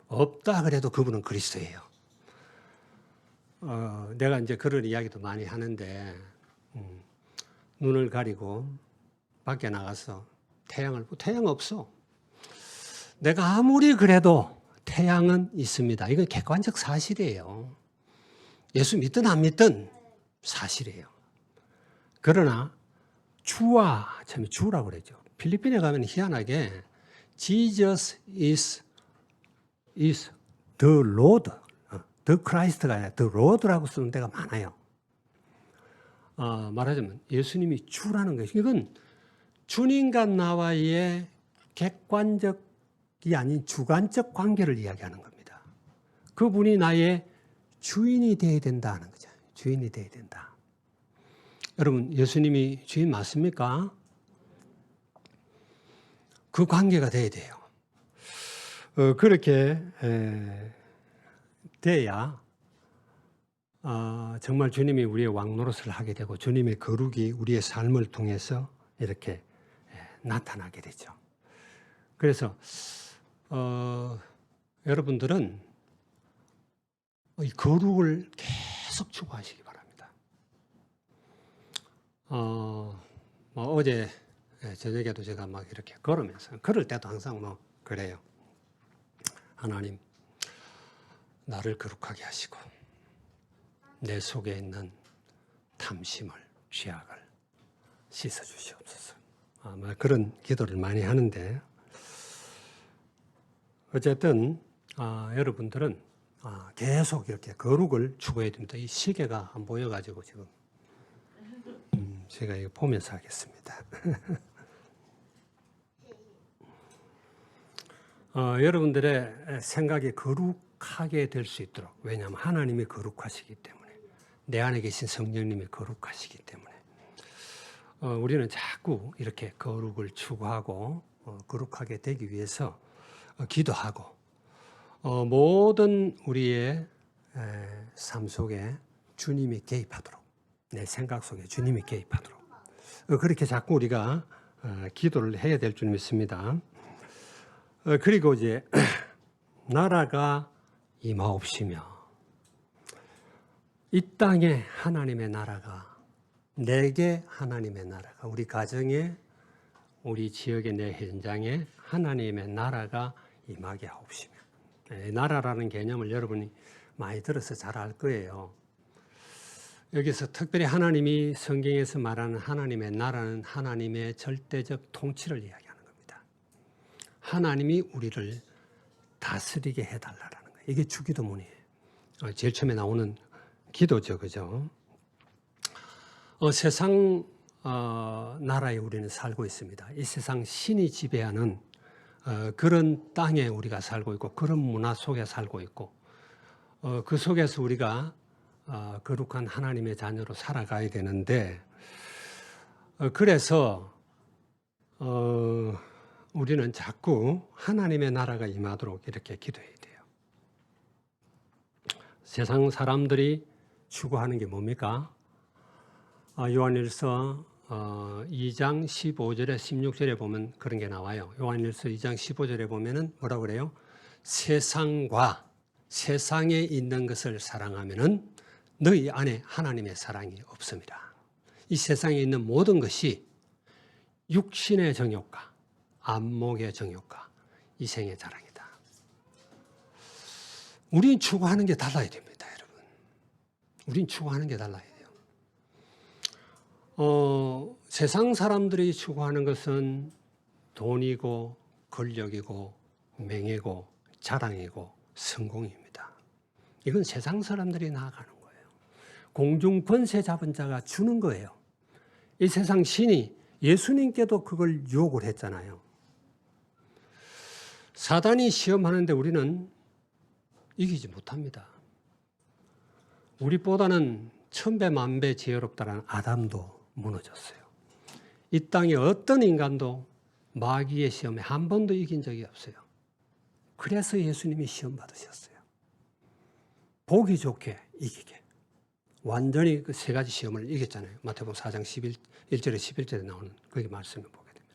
없다 그래도 그분은 그리스도예요. 내가 이제 그런 이야기도 많이 하는데 눈을 가리고 밖에 나가서 태양 없어. 내가 아무리 그래도 태양은 있습니다. 이건 객관적 사실이에요. 예수 믿든 안 믿든 사실이에요. 그러나 주라고 그러죠. 필리핀에 가면 희한하게 Jesus is the Lord, the Christ가 아니라 the Lord라고 쓰는 데가 많아요. 말하자면 예수님이 주라는 것이 이건 주님과 나와의 객관적이 아닌 주관적 관계를 이야기하는 겁니다. 그분이 나의 주인이 되어야 된다는 거죠. 주인이 되어야 된다. 여러분, 예수님이 주인 맞습니까? 그 관계가 돼야 돼요. 그렇게 돼야 정말 주님이 우리의 왕 노릇을 하게 되고 주님의 거룩이 우리의 삶을 통해서 이렇게 나타나게 되죠. 그래서 여러분들은 이 거룩을 계속 추구하시기 바랍니다. 어제 저녁에도 제가 막 이렇게 걸으면서 걸을 때도 항상 뭐 그래요. 하나님, 나를 거룩하게 하시고 내 속에 있는 탐심을, 죄악을 씻어 주시옵소서. 아마 그런 기도를 많이 하는데 어쨌든 여러분들은 계속 이렇게 거룩을 추구해야 됩니다. 이 시계가 안 보여가지고 지금 제가 이거 보면서 하겠습니다. 여러분들의 생각이 거룩하게 될 수 있도록, 왜냐하면 하나님이 거룩하시기 때문에, 내 안에 계신 성령님이 거룩하시기 때문에 우리는 자꾸 이렇게 거룩을 추구하고 거룩하게 되기 위해서 기도하고 모든 우리의 삶 속에 주님이 개입하도록, 내 생각 속에 주님이 개입하도록 그렇게 자꾸 우리가 기도를 해야 될 줄 믿습니다. 그리고 이제 나라가 임하옵시며, 이 땅에 하나님의 나라가, 내게 하나님의 나라가, 우리 가정에, 우리 지역의 내 현장에 하나님의 나라가 임하게 하옵시며. 나라라는 개념을 여러분이 많이 들어서 잘 알 거예요. 여기서 특별히 하나님이 성경에서 말하는 하나님의 나라는 하나님의 절대적 통치를 이야기하는 겁니다. 하나님이 우리를 다스리게 해달라는 거예요. 이게 주기도문이에요. 제일 처음에 나오는 기도죠, 그죠? 세상 나라에 우리는 살고 있습니다. 이 세상 신이 지배하는 그런 땅에 우리가 살고 있고, 그런 문화 속에 살고 있고, 그 속에서 우리가 거룩한 하나님의 자녀로 살아가야 되는데, 그래서 우리는 자꾸 하나님의 나라가 임하도록 이렇게 기도해야 돼요. 세상 사람들이 추구하는 게 뭡니까? 요한일서 2장 15절에 16절에 보면 그런 게 나와요. 요한일서 2장 15절에 보면은 뭐라고 그래요? 세상과 세상에 있는 것을 사랑하면은 너희 안에 하나님의 사랑이 없습니다. 이 세상에 있는 모든 것이 육신의 정욕과 안목의 정욕과 이생의 자랑이다. 우린 추구하는 게 달라야 됩니다, 여러분. 우린 추구하는 게 달라야 돼요. 세상 사람들이 추구하는 것은 돈이고 권력이고 명예고 자랑이고 성공입니다. 이건 세상 사람들이 나아가는 거예요. 공중 권세 잡은 자가 주는 거예요. 이 세상 신이 예수님께도 그걸 유혹을 했잖아요. 사단이 시험하는데 우리는 이기지 못합니다. 우리보다는 천배 만배 지혜롭다라는 아담도 무너졌어요. 이 땅에 어떤 인간도 마귀의 시험에 한 번도 이긴 적이 없어요. 그래서 예수님이 시험 받으셨어요. 보기 좋게 이기게. 완전히 그 세 가지 시험을 이겼잖아요. 마태복음 4장 1절에 11절에 나오는 거기 말씀을 보게 되면.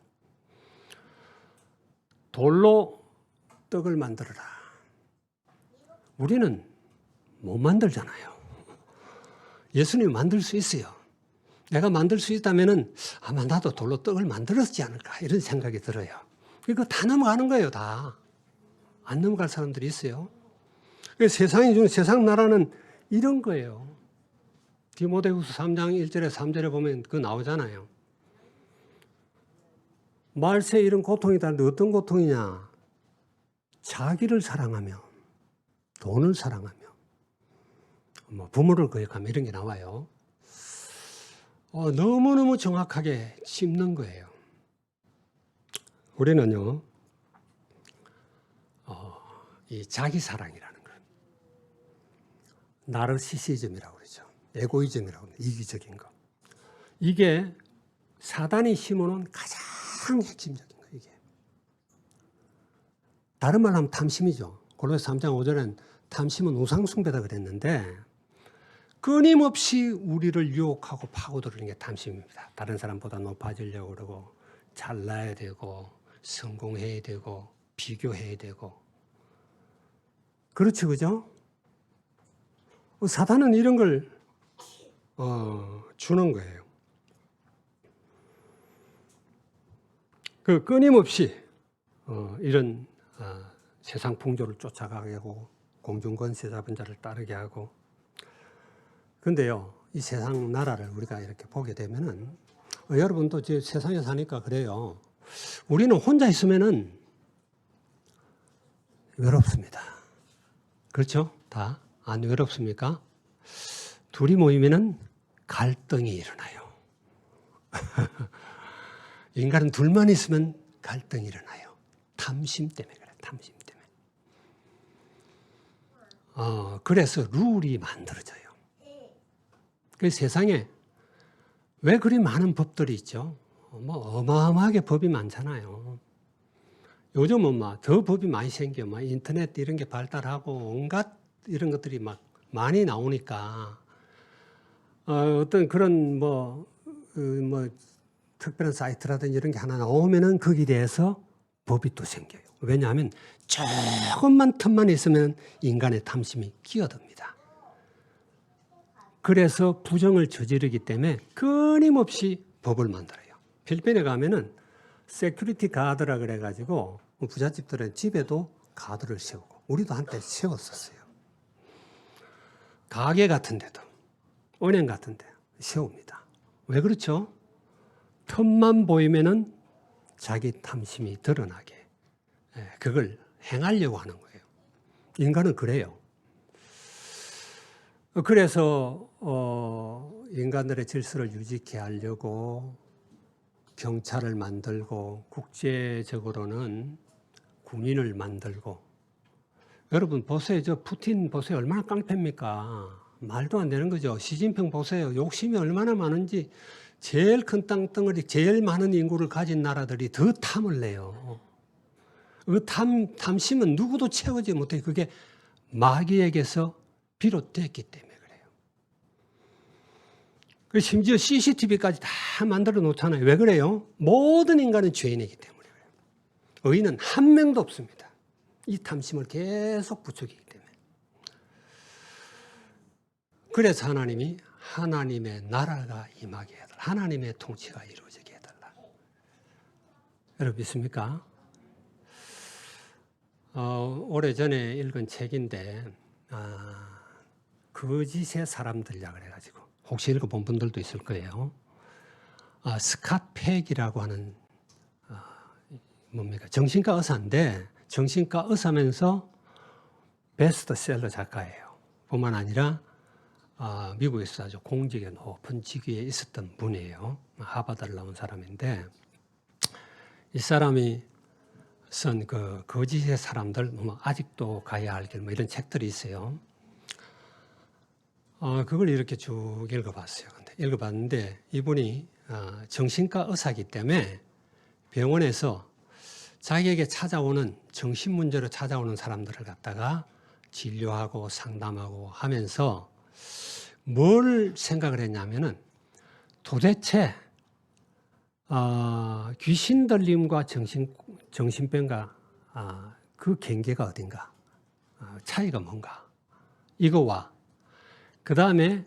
돌로 떡을 만들어라. 우리는 못 만들잖아요. 예수님이 만들 수 있어요. 내가 만들 수 있다면은 아마 나도 돌로 떡을 만들었지 않을까 이런 생각이 들어요. 이거 다 넘어가는 거예요, 다. 안 넘어갈 사람들이 있어요. 세상이 주는 세상 나라는 이런 거예요. 디모데후서 3장 1절에 3절에 보면 그거 나오잖아요. 말세 이런 고통이 다른데 어떤 고통이냐? 자기를 사랑하며 돈을 사랑하며 뭐 부모를 거역하며 이런 게 나와요. 너무너무 정확하게 짚는 거예요. 우리는요, 이 자기 사랑이라는 것, 나르시시즘이라고 그러죠. 에고이즘이라고 그러죠. 이기적인 것. 이게 사단이 심어놓은 가장 핵심적인 거예요. 이게 다른 말로 하면 탐심이죠. 골로새 3장 5절엔 탐심은 우상숭배다 그랬는데 끊임없이 우리를 유혹하고 파고드는 게 탐심입니다. 다른 사람보다 높아지려고 그러고 잘나야 되고 성공해야 되고 비교해야 되고 그렇죠, 그죠? 사단은 이런 걸 주는 거예요. 그 끊임없이 이런 세상 풍조를 쫓아가게 하고 공중권세 잡은 자를 따르게 하고. 근데요, 이 세상 나라를 우리가 이렇게 보게 되면은 여러분도 이제 세상에 사니까 그래요. 우리는 혼자 있으면은 외롭습니다. 그렇죠? 다 안 외롭습니까? 둘이 모이면은 갈등이 일어나요. 인간은 둘만 있으면 갈등이 일어나요. 탐심 때문에 그래요. 탐심 때문에. 그래서 룰이 만들어져요. 그 세상에 왜 그리 많은 법들이 있죠? 뭐 어마어마하게 법이 많잖아요. 요즘은 막 더 법이 많이 생겨. 막 인터넷 이런 게 발달하고 온갖 이런 것들이 막 많이 나오니까 어떤 그런 뭐 특별한 사이트라든지 이런 게 하나 나오면은 거기에 대해서 법이 또 생겨요. 왜냐하면 조금만 틈만 있으면 인간의 탐심이 끼어듭니다. 그래서 부정을 저지르기 때문에 끊임없이 법을 만들어요. 필리핀에 가면은 세큐리티 가드라 그래가지고 부잣집들은 집에도 가드를 세우고 우리도 한때 세웠었어요. 가게 같은 데도 은행 같은 데 세웁니다. 왜 그렇죠? 틈만 보이면은 자기 탐심이 드러나게 그걸 행하려고 하는 거예요. 인간은 그래요. 그래서 인간들의 질서를 유지케 하려고 경찰을 만들고 국제적으로는 군인을 만들고. 여러분 보세요. 저 푸틴 보세요. 얼마나 깡패입니까? 말도 안 되는 거죠. 시진핑 보세요. 욕심이 얼마나 많은지. 제일 큰 땅덩어리, 제일 많은 인구를 가진 나라들이 더 탐을 내요. 그 탐심은 누구도 채우지 못해요. 그게 마귀에게서 비롯됐기 때문에 그래요. 심지어 CCTV까지 다 만들어 놓잖아요. 왜 그래요? 모든 인간은 죄인이기 때문에 그래요. 의인은 한 명도 없습니다. 이 탐심을 계속 부추기기 때문에. 그래서 하나님이 하나님의 나라가 임하게 해달라. 하나님의 통치가 이루어지게 해달라. 여러분 믿습니까? 오래전에 읽은 책인데 거짓의 사람들이라 그래가지고 혹시 읽어본 분들도 있을 거예요. 스캇 팩이라고 하는 뭡니까? 정신과 의사인데 정신과 의사면서 베스트셀러 작가예요. 뿐만 아니라 미국에서 아주 공직에 높은 직위에 있었던 분이에요. 하버드를 나온 사람인데 이 사람이 쓴 그 거짓의 사람들, 아직도 가야 할 길 이런 책들이 있어요. 그걸 이렇게 쭉 읽어봤어요. 읽어봤는데 이분이 정신과 의사이기 때문에 병원에서 자기에게 찾아오는 정신 문제로 찾아오는 사람들을 갖다가 진료하고 상담하고 하면서 뭘 생각을 했냐면은 도대체 귀신 들림과 정신병과 그 경계가 어딘가, 차이가 뭔가, 이거와 그 다음에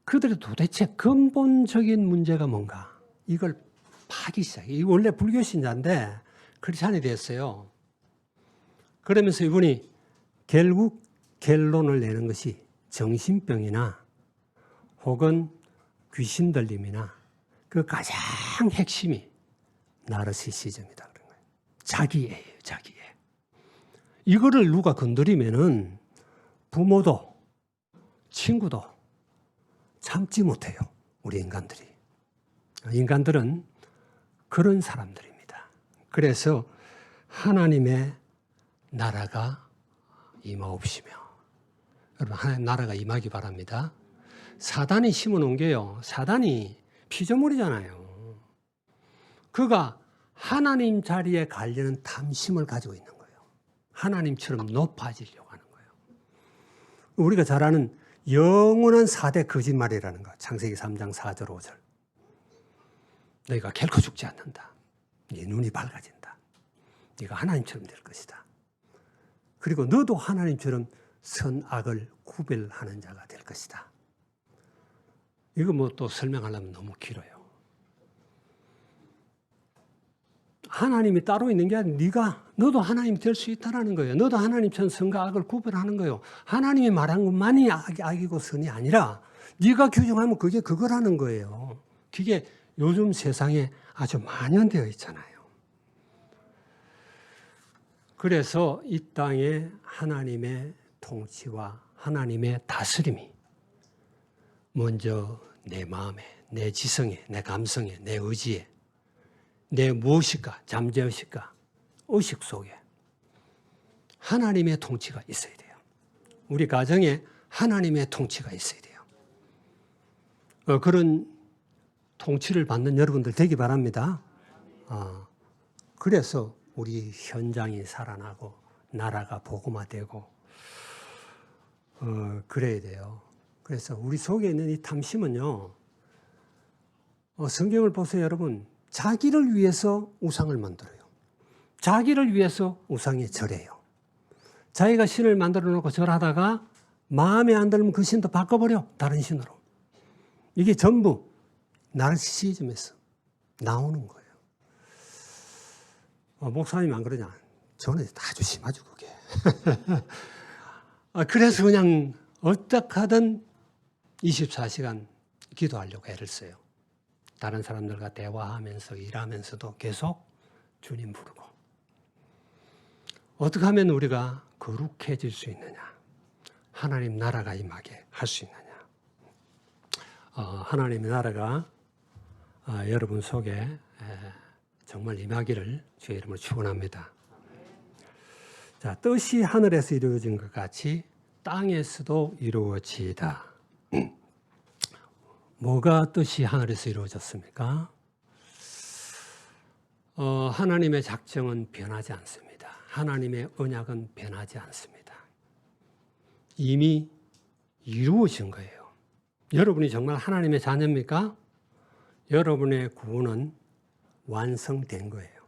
그들의 도대체 근본적인 문제가 뭔가, 이걸 파기 시작해요. 원래 불교 신자인데 크리스찬이 됐어요. 그러면서 이분이 결국 결론을 내는 것이 정신병이나 혹은 귀신 들림이나 그 가장 핵심이 나르시시즘이다 그런 거예요. 자기애예요, 자기애. 이거를 누가 건드리면은 부모도 친구도 참지 못해요. 우리 인간들이. 인간들은 그런 사람들입니다. 그래서 하나님의 나라가 임하옵시며, 여러분 하나님 나라가 임하기 바랍니다. 사단이 심어놓은 게요, 사단이 피조물이잖아요. 그가 하나님 자리에 가려는 탐심을 가지고 있는 거예요. 하나님처럼 높아지려고 하는 거예요. 우리가 잘 아는 영원한 4대 거짓말이라는 거. 창세기 3장 4절 5절. 너희가 결코 죽지 않는다. 네 눈이 밝아진다. 네가 하나님처럼 될 것이다. 그리고 너도 하나님처럼 선악을 구별하는 자가 될 것이다. 이거 뭐 또 설명하려면 너무 길어요. 하나님이 따로 있는 게 아니라 너도 하나님이 될 수 있다는 거예요. 너도 하나님처럼 선과 악을 구별하는 거예요. 하나님이 말한 것만이 악이고 선이 아니라 네가 규정하면 그게 그거라는 거예요. 그게 요즘 세상에 아주 만연되어 있잖아요. 그래서 이 땅에 하나님의 통치와 하나님의 다스림이 먼저 내 마음에, 내 지성에, 내 감성에, 내 의지에, 내 무엇일까, 잠재의식과 의식 속에 하나님의 통치가 있어야 돼요. 우리 가정에 하나님의 통치가 있어야 돼요. 그런 통치를 받는 여러분들 되기 바랍니다. 그래서 우리 현장이 살아나고 나라가 복음화되고 그래야 돼요. 그래서 우리 속에 있는 이 탐심은요. 성경을 보세요, 여러분. 자기를 위해서 우상을 만들어요. 자기를 위해서 우상에 절해요. 자기가 신을 만들어 놓고 절하다가 마음에 안 들면 그 신도 바꿔버려. 다른 신으로. 이게 전부 나르시시즘에서 나오는 거예요. 목사님 안 그러냐? 저는 아주 심하죠, 그게. 그래서 그냥 어떡하든 24시간 기도하려고 애를 써요. 다른 사람들과 대화하면서 일하면서도 계속 주님 부르고. 어떻게 하면 우리가 거룩해질 수 있느냐? 하나님 나라가 임하게 할 수 있느냐? 하나님의 나라가 여러분 속에 정말 임하기를 주의 이름으로 축원합니다. 자, 뜻이 하늘에서 이루어진 것 같이 땅에서도 이루어지이다. 뭐가 뜻이 하늘에서 이루어졌습니까? 하나님의 작정은 변하지 않습니다. 하나님의 언약은 변하지 않습니다. 이미 이루어진 거예요. 여러분이 정말 하나님의 자녀입니까? 여러분의 구원은 완성된 거예요.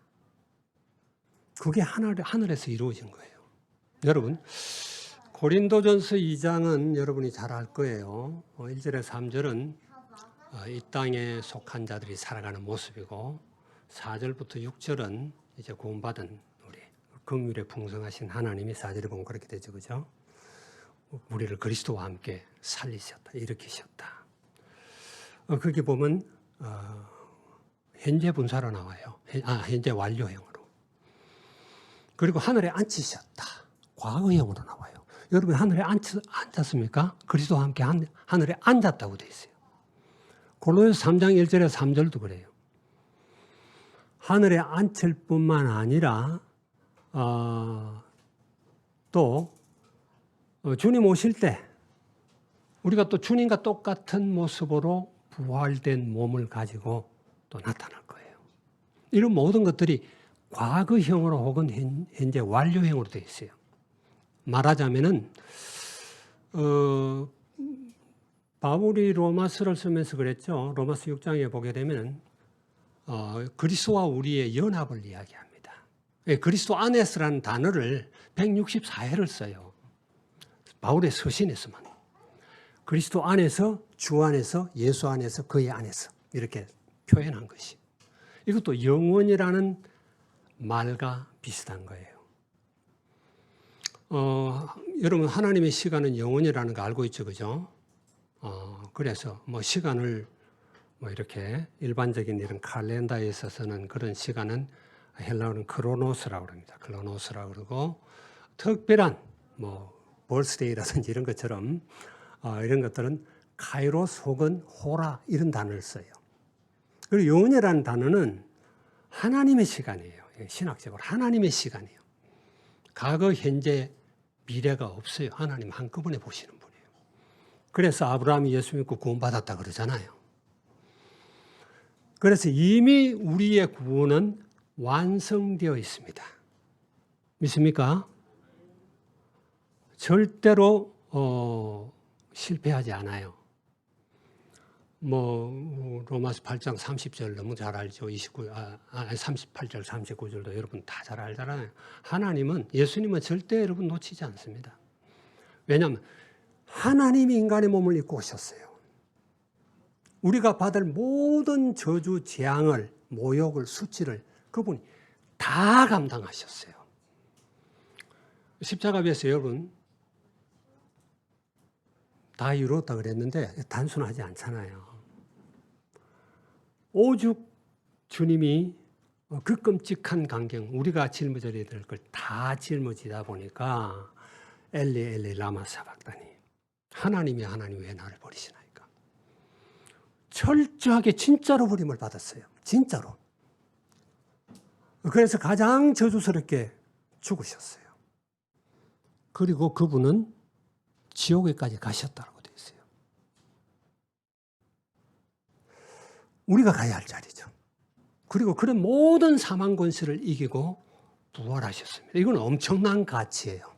그게 하늘에서 이루어진 거예요. 여러분, 고린도전서 2장은 여러분이 잘 알 거예요. 1절에 3절은 이 땅에 속한 자들이 살아가는 모습이고 4절부터 6절은 이제 구원받은 우리 긍휼에 풍성하신 하나님이 4절에 보면 그렇게 되죠. 그죠? 우리를 그리스도와 함께 살리셨다. 일으키셨다. 거기 보면 현재 분사로 나와요. 현재 완료형으로. 그리고 하늘에 앉히셨다. 과거형으로 나와요. 여러분 하늘에 앉았습니까? 그리스도와 함께 하늘에 앉았다고 되어 있어요. 골로새서 3장 1절에서 3절도 그래요. 하늘에 앉힐 뿐만 아니라 또 주님 오실 때 우리가 또 주님과 똑같은 모습으로 부활된 몸을 가지고 또 나타날 거예요. 이런 모든 것들이 과거형으로 혹은 현재 완료형으로 되어 있어요. 말하자면은 바울이 로마서를 쓰면서 그랬죠. 로마서 6장에 보게 되면 그리스도와 우리의 연합을 이야기합니다. 그리스도 안에서라는 단어를 164회를 써요. 바울의 서신에서만. 그리스도 안에서, 주 안에서, 예수 안에서, 그의 안에서 이렇게 표현한 것이. 이것도 영원이라는 말과 비슷한 거예요. 여러분 하나님의 시간은 영원이라는 거 알고 있죠, 그죠? 그래서 뭐 시간을 뭐 이렇게 일반적인 이런 칼렌다에 있어서는 그런 시간은 헬라어는 크로노스라고 합니다. 크로노스라고 그러고 특별한 뭐 벌스데이라든지 이런 것처럼 이런 것들은 카이로스 혹은 호라 이런 단어를 써요. 그리고 영원이라는 단어는 하나님의 시간이에요. 신학적으로 하나님의 시간이에요. 과거, 현재, 미래가 없어요. 하나님 한꺼번에 보시는 분이에요. 그래서 아브라함이 예수 믿고 구원받았다 그러잖아요. 그래서 이미 우리의 구원은 완성되어 있습니다. 믿습니까? 절대로 실패하지 않아요. 뭐 로마서 8장 30절 너무 잘 알죠. 38절 39절도 여러분 다 잘 알잖아요. 하나님은, 예수님은 절대 여러분 놓치지 않습니다. 왜냐하면 하나님이 인간의 몸을 입고 오셨어요. 우리가 받을 모든 저주, 재앙을, 모욕을, 수치를 그분이 다 감당하셨어요. 십자가에서 여러분 다 이루었다 그랬는데 단순하지 않잖아요. 오죽 주님이 그 끔찍한 광경, 우리가 짊어져야 될 걸 다 짊어지다 보니까 엘리 엘리 라마 사박다니, 하나님이 하나님 왜 나를 버리시나이까. 철저하게 진짜로 버림을 받았어요. 진짜로. 그래서 가장 저주스럽게 죽으셨어요. 그리고 그분은 지옥에까지 가셨다고 되어 있어요. 우리가 가야 할 자리죠. 그리고 그런 모든 사망 권세를 이기고 부활하셨습니다. 이건 엄청난 가치예요.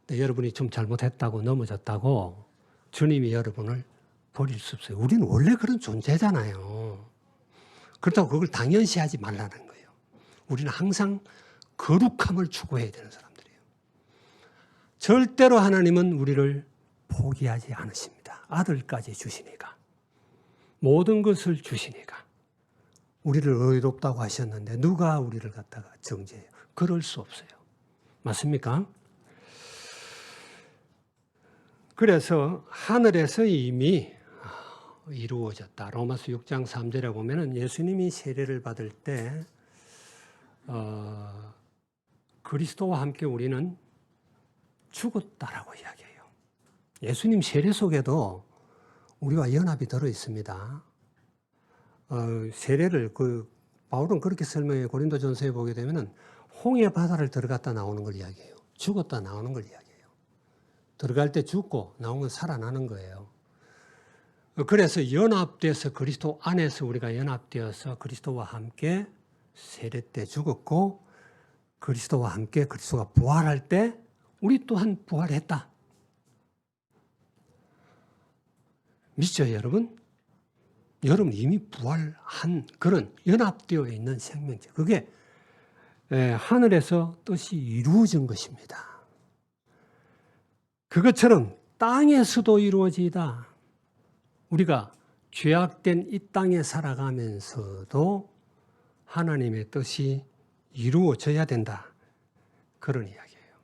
근데 여러분이 좀 잘못했다고 넘어졌다고 주님이 여러분을 버릴 수 없어요. 우리는 원래 그런 존재잖아요. 그렇다고 그걸 당연시하지 말라는 거예요. 우리는 항상 거룩함을 추구해야 되는 사람들이에요. 절대로 하나님은 우리를 포기하지 않으십니다. 아들까지 주시니까. 모든 것을 주시니까. 우리를 의롭다고 하셨는데 누가 우리를 갖다가 정죄해요? 그럴 수 없어요. 맞습니까? 그래서 하늘에서 이미 이루어졌다. 로마서 6장 3절에 보면은 예수님이 세례를 받을 때 그리스도와 함께 우리는 죽었다라고 이야기해요. 예수님 세례 속에도 우리와 연합이 들어 있습니다. 세례를 바울은 그렇게 설명해. 고린도전서에 보게 되면은 홍해 바다를 들어갔다 나오는 걸 이야기해요. 죽었다 나오는 걸 이야기해요. 들어갈 때 죽고 나오면 살아나는 거예요. 그래서 연합돼서 그리스도 안에서 우리가 연합되어서 그리스도와 함께 세례 때 죽었고, 그리스도와 함께 그리스도가 부활할 때 우리 또한 부활했다. 믿죠, 여러분? 여러분 이미 부활한 그런 연합되어 있는 생명체. 그게 하늘에서 뜻이 이루어진 것입니다. 그것처럼 땅에서도 이루어지다. 우리가 죄악된 이 땅에 살아가면서도 하나님의 뜻이 이루어져야 된다. 그런 이야기예요.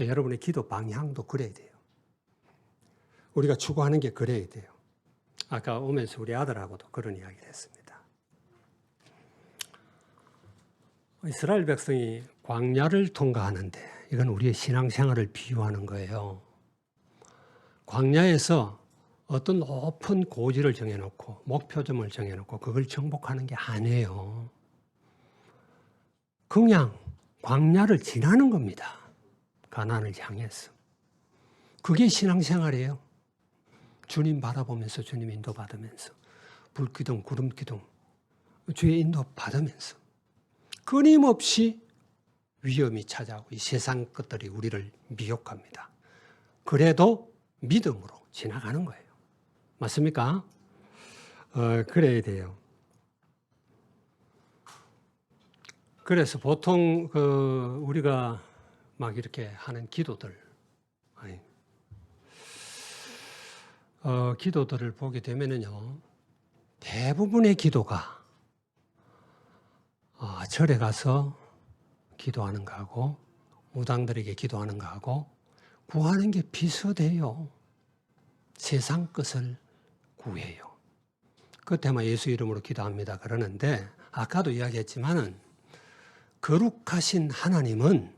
여러분의 기도 방향도 그래야 돼요. 우리가 추구하는 게 그래야 돼요. 아까 오면서 우리 아들하고도 그런 이야기를 했습니다. 이스라엘 백성이 광야를 통과하는데, 이건 우리의 신앙생활을 비유하는 거예요. 광야에서 어떤 높은 고지를 정해놓고 목표점을 정해놓고 그걸 정복하는 게 아니에요. 그냥 광야를 지나는 겁니다. 가나안을 향해서. 그게 신앙생활이에요. 주님 바라보면서 주님 인도받으면서 불기둥 구름기둥 주의 인도 받으면서 끊임없이 위험이 찾아오고 이 세상 것들이 우리를 미혹합니다. 그래도 믿음으로 지나가는 거예요. 맞습니까? 그래야 돼요. 그래서 보통 우리가 막 이렇게 하는 기도들, 기도들을 보게 되면은요, 대부분의 기도가 절에 가서 기도하는 거하고 무당들에게 기도하는 거하고 구하는 게 비슷해요. 세상 것을 구해요. 그때만 예수 이름으로 기도합니다 그러는데, 아까도 이야기했지만은 거룩하신 하나님은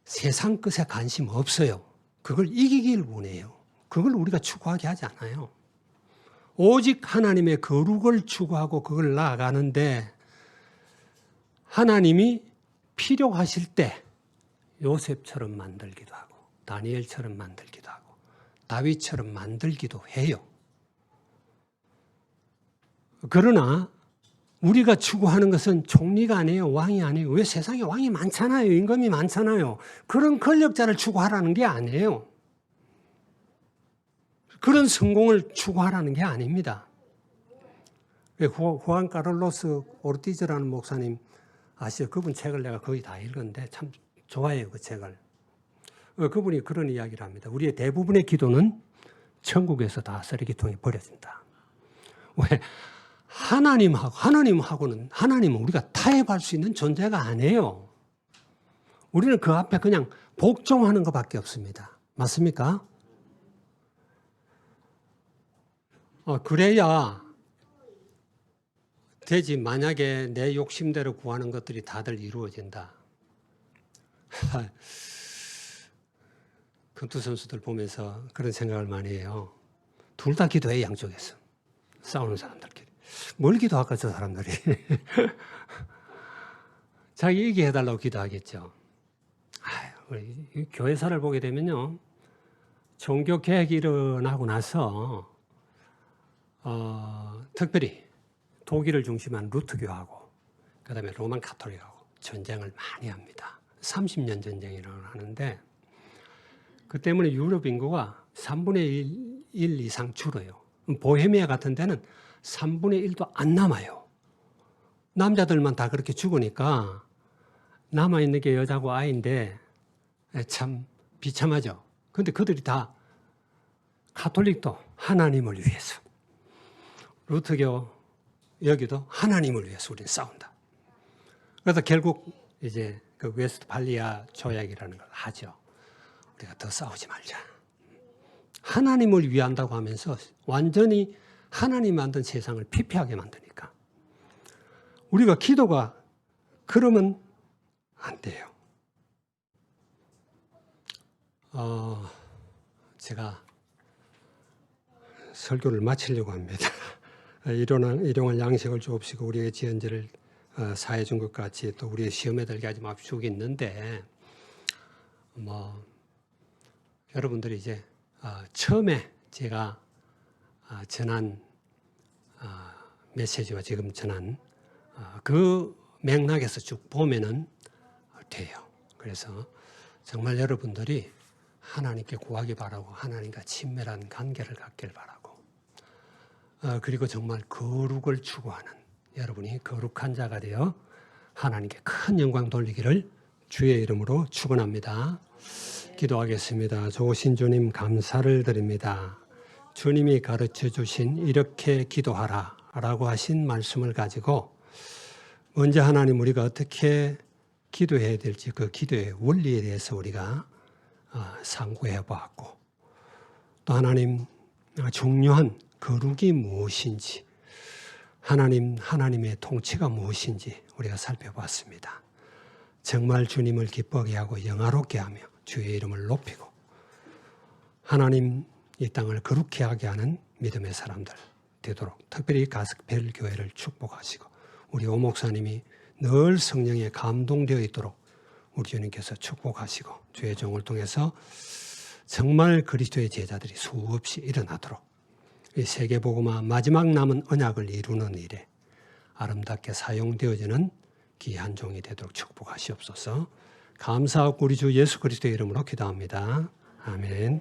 세상 것에 관심 없어요. 그걸 이기길 원해요. 그걸 우리가 추구하게 하지 않아요. 오직 하나님의 거룩을 추구하고 그걸 나아가는데, 하나님이 필요하실 때 요셉처럼 만들기도 하고 다니엘처럼 만들기도 하고 다윗처럼 만들기도 해요. 그러나 우리가 추구하는 것은 총리가 아니에요. 왕이 아니에요. 왜? 세상에 왕이 많잖아요. 임금이 많잖아요. 그런 권력자를 추구하라는 게 아니에요. 그런 성공을 추구하라는 게 아닙니다. 후안 카를로스 오르티즈라는 목사님 아시죠? 그분 책을 내가 거의 다 읽었는데 참 좋아해요, 그 책을. 그분이 그런 이야기를 합니다. 우리의 대부분의 기도는 천국에서 다 쓰레기통에 버려진다. 왜? 하나님은 우리가 타협할 수 있는 존재가 아니에요. 우리는 그 앞에 그냥 복종하는 것밖에 없습니다. 맞습니까? 그래야 되지. 만약에 내 욕심대로 구하는 것들이 다들 이루어진다. 권투 선수들 보면서 그런 생각을 많이 해요. 둘 다 기도해, 양쪽에서. 싸우는 사람들끼리. 뭘 기도할까, 저 사람들이. 자기 얘기해달라고 기도하겠죠. 우리 교회사를 보게 되면요. 종교개혁이 일어나고 나서 특별히 독일을 중심한 루트교하고 그다음에 로만 가톨릭하고 전쟁을 많이 합니다. 30년 전쟁이라고 하는데 그 때문에 유럽 인구가 3분의 1 이상 줄어요. 보헤미아 같은 데는 3분의 1도 안 남아요. 남자들만 다 그렇게 죽으니까 남아있는 게 여자고 아이인데 참 비참하죠. 그런데 그들이 다 가톨릭도 하나님을 위해서, 루터교 여기도 하나님을 위해서 우리는 싸운다. 그래서 결국 이제 그 웨스트팔리아 조약이라는 걸 하죠. 우리가 더 싸우지 말자. 하나님을 위한다고 하면서 완전히 하나님 만든 세상을 피폐하게 만드니까 우리가 기도가 그러면 안 돼요. 제가 설교를 마치려고 합니다. 일용할 양식을 주옵시고 우리의 지연제를 사해 준 것 같이 또 우리의 시험에 들게 하지 마시고 있는데 여러분들이 이제 처음에 제가 전한 메시지와 지금 전한 그 맥락에서 쭉 보면은 돼요. 그래서 정말 여러분들이 하나님께 구하기 바라고 하나님과 친밀한 관계를 갖길 바라고 그리고 정말 거룩을 추구하는 여러분이 거룩한 자가 되어 하나님께 큰 영광 돌리기를 주의 이름으로 축원합니다. 기도하겠습니다. 좋으신 주님 감사를 드립니다. 주님이 가르쳐 주신 이렇게 기도하라 라고 하신 말씀을 가지고 먼저 하나님 우리가 어떻게 기도해야 될지 그 기도의 원리에 대해서 우리가 상고해 보았고 또 하나님 중요한 거룩이 무엇인지 하나님의 통치가 무엇인지 우리가 살펴봤습니다. 정말 주님을 기쁘게 하고 영화롭게 하며 주의 이름을 높이고 하나님 이 땅을 거룩히 하게 하는 믿음의 사람들 되도록 특별히 가스펠 교회를 축복하시고 우리 오 목사님이 늘 성령에 감동되어 있도록 우리 주님께서 축복하시고 주의 종을 통해서 정말 그리스도의 제자들이 수없이 일어나도록 이 세계복음화 마지막 남은 언약을 이루는 일에 아름답게 사용되어지는 귀한 종이 되도록 축복하시옵소서. 감사하고 우리 주 예수 그리스도의 이름으로 기도합니다. 아멘.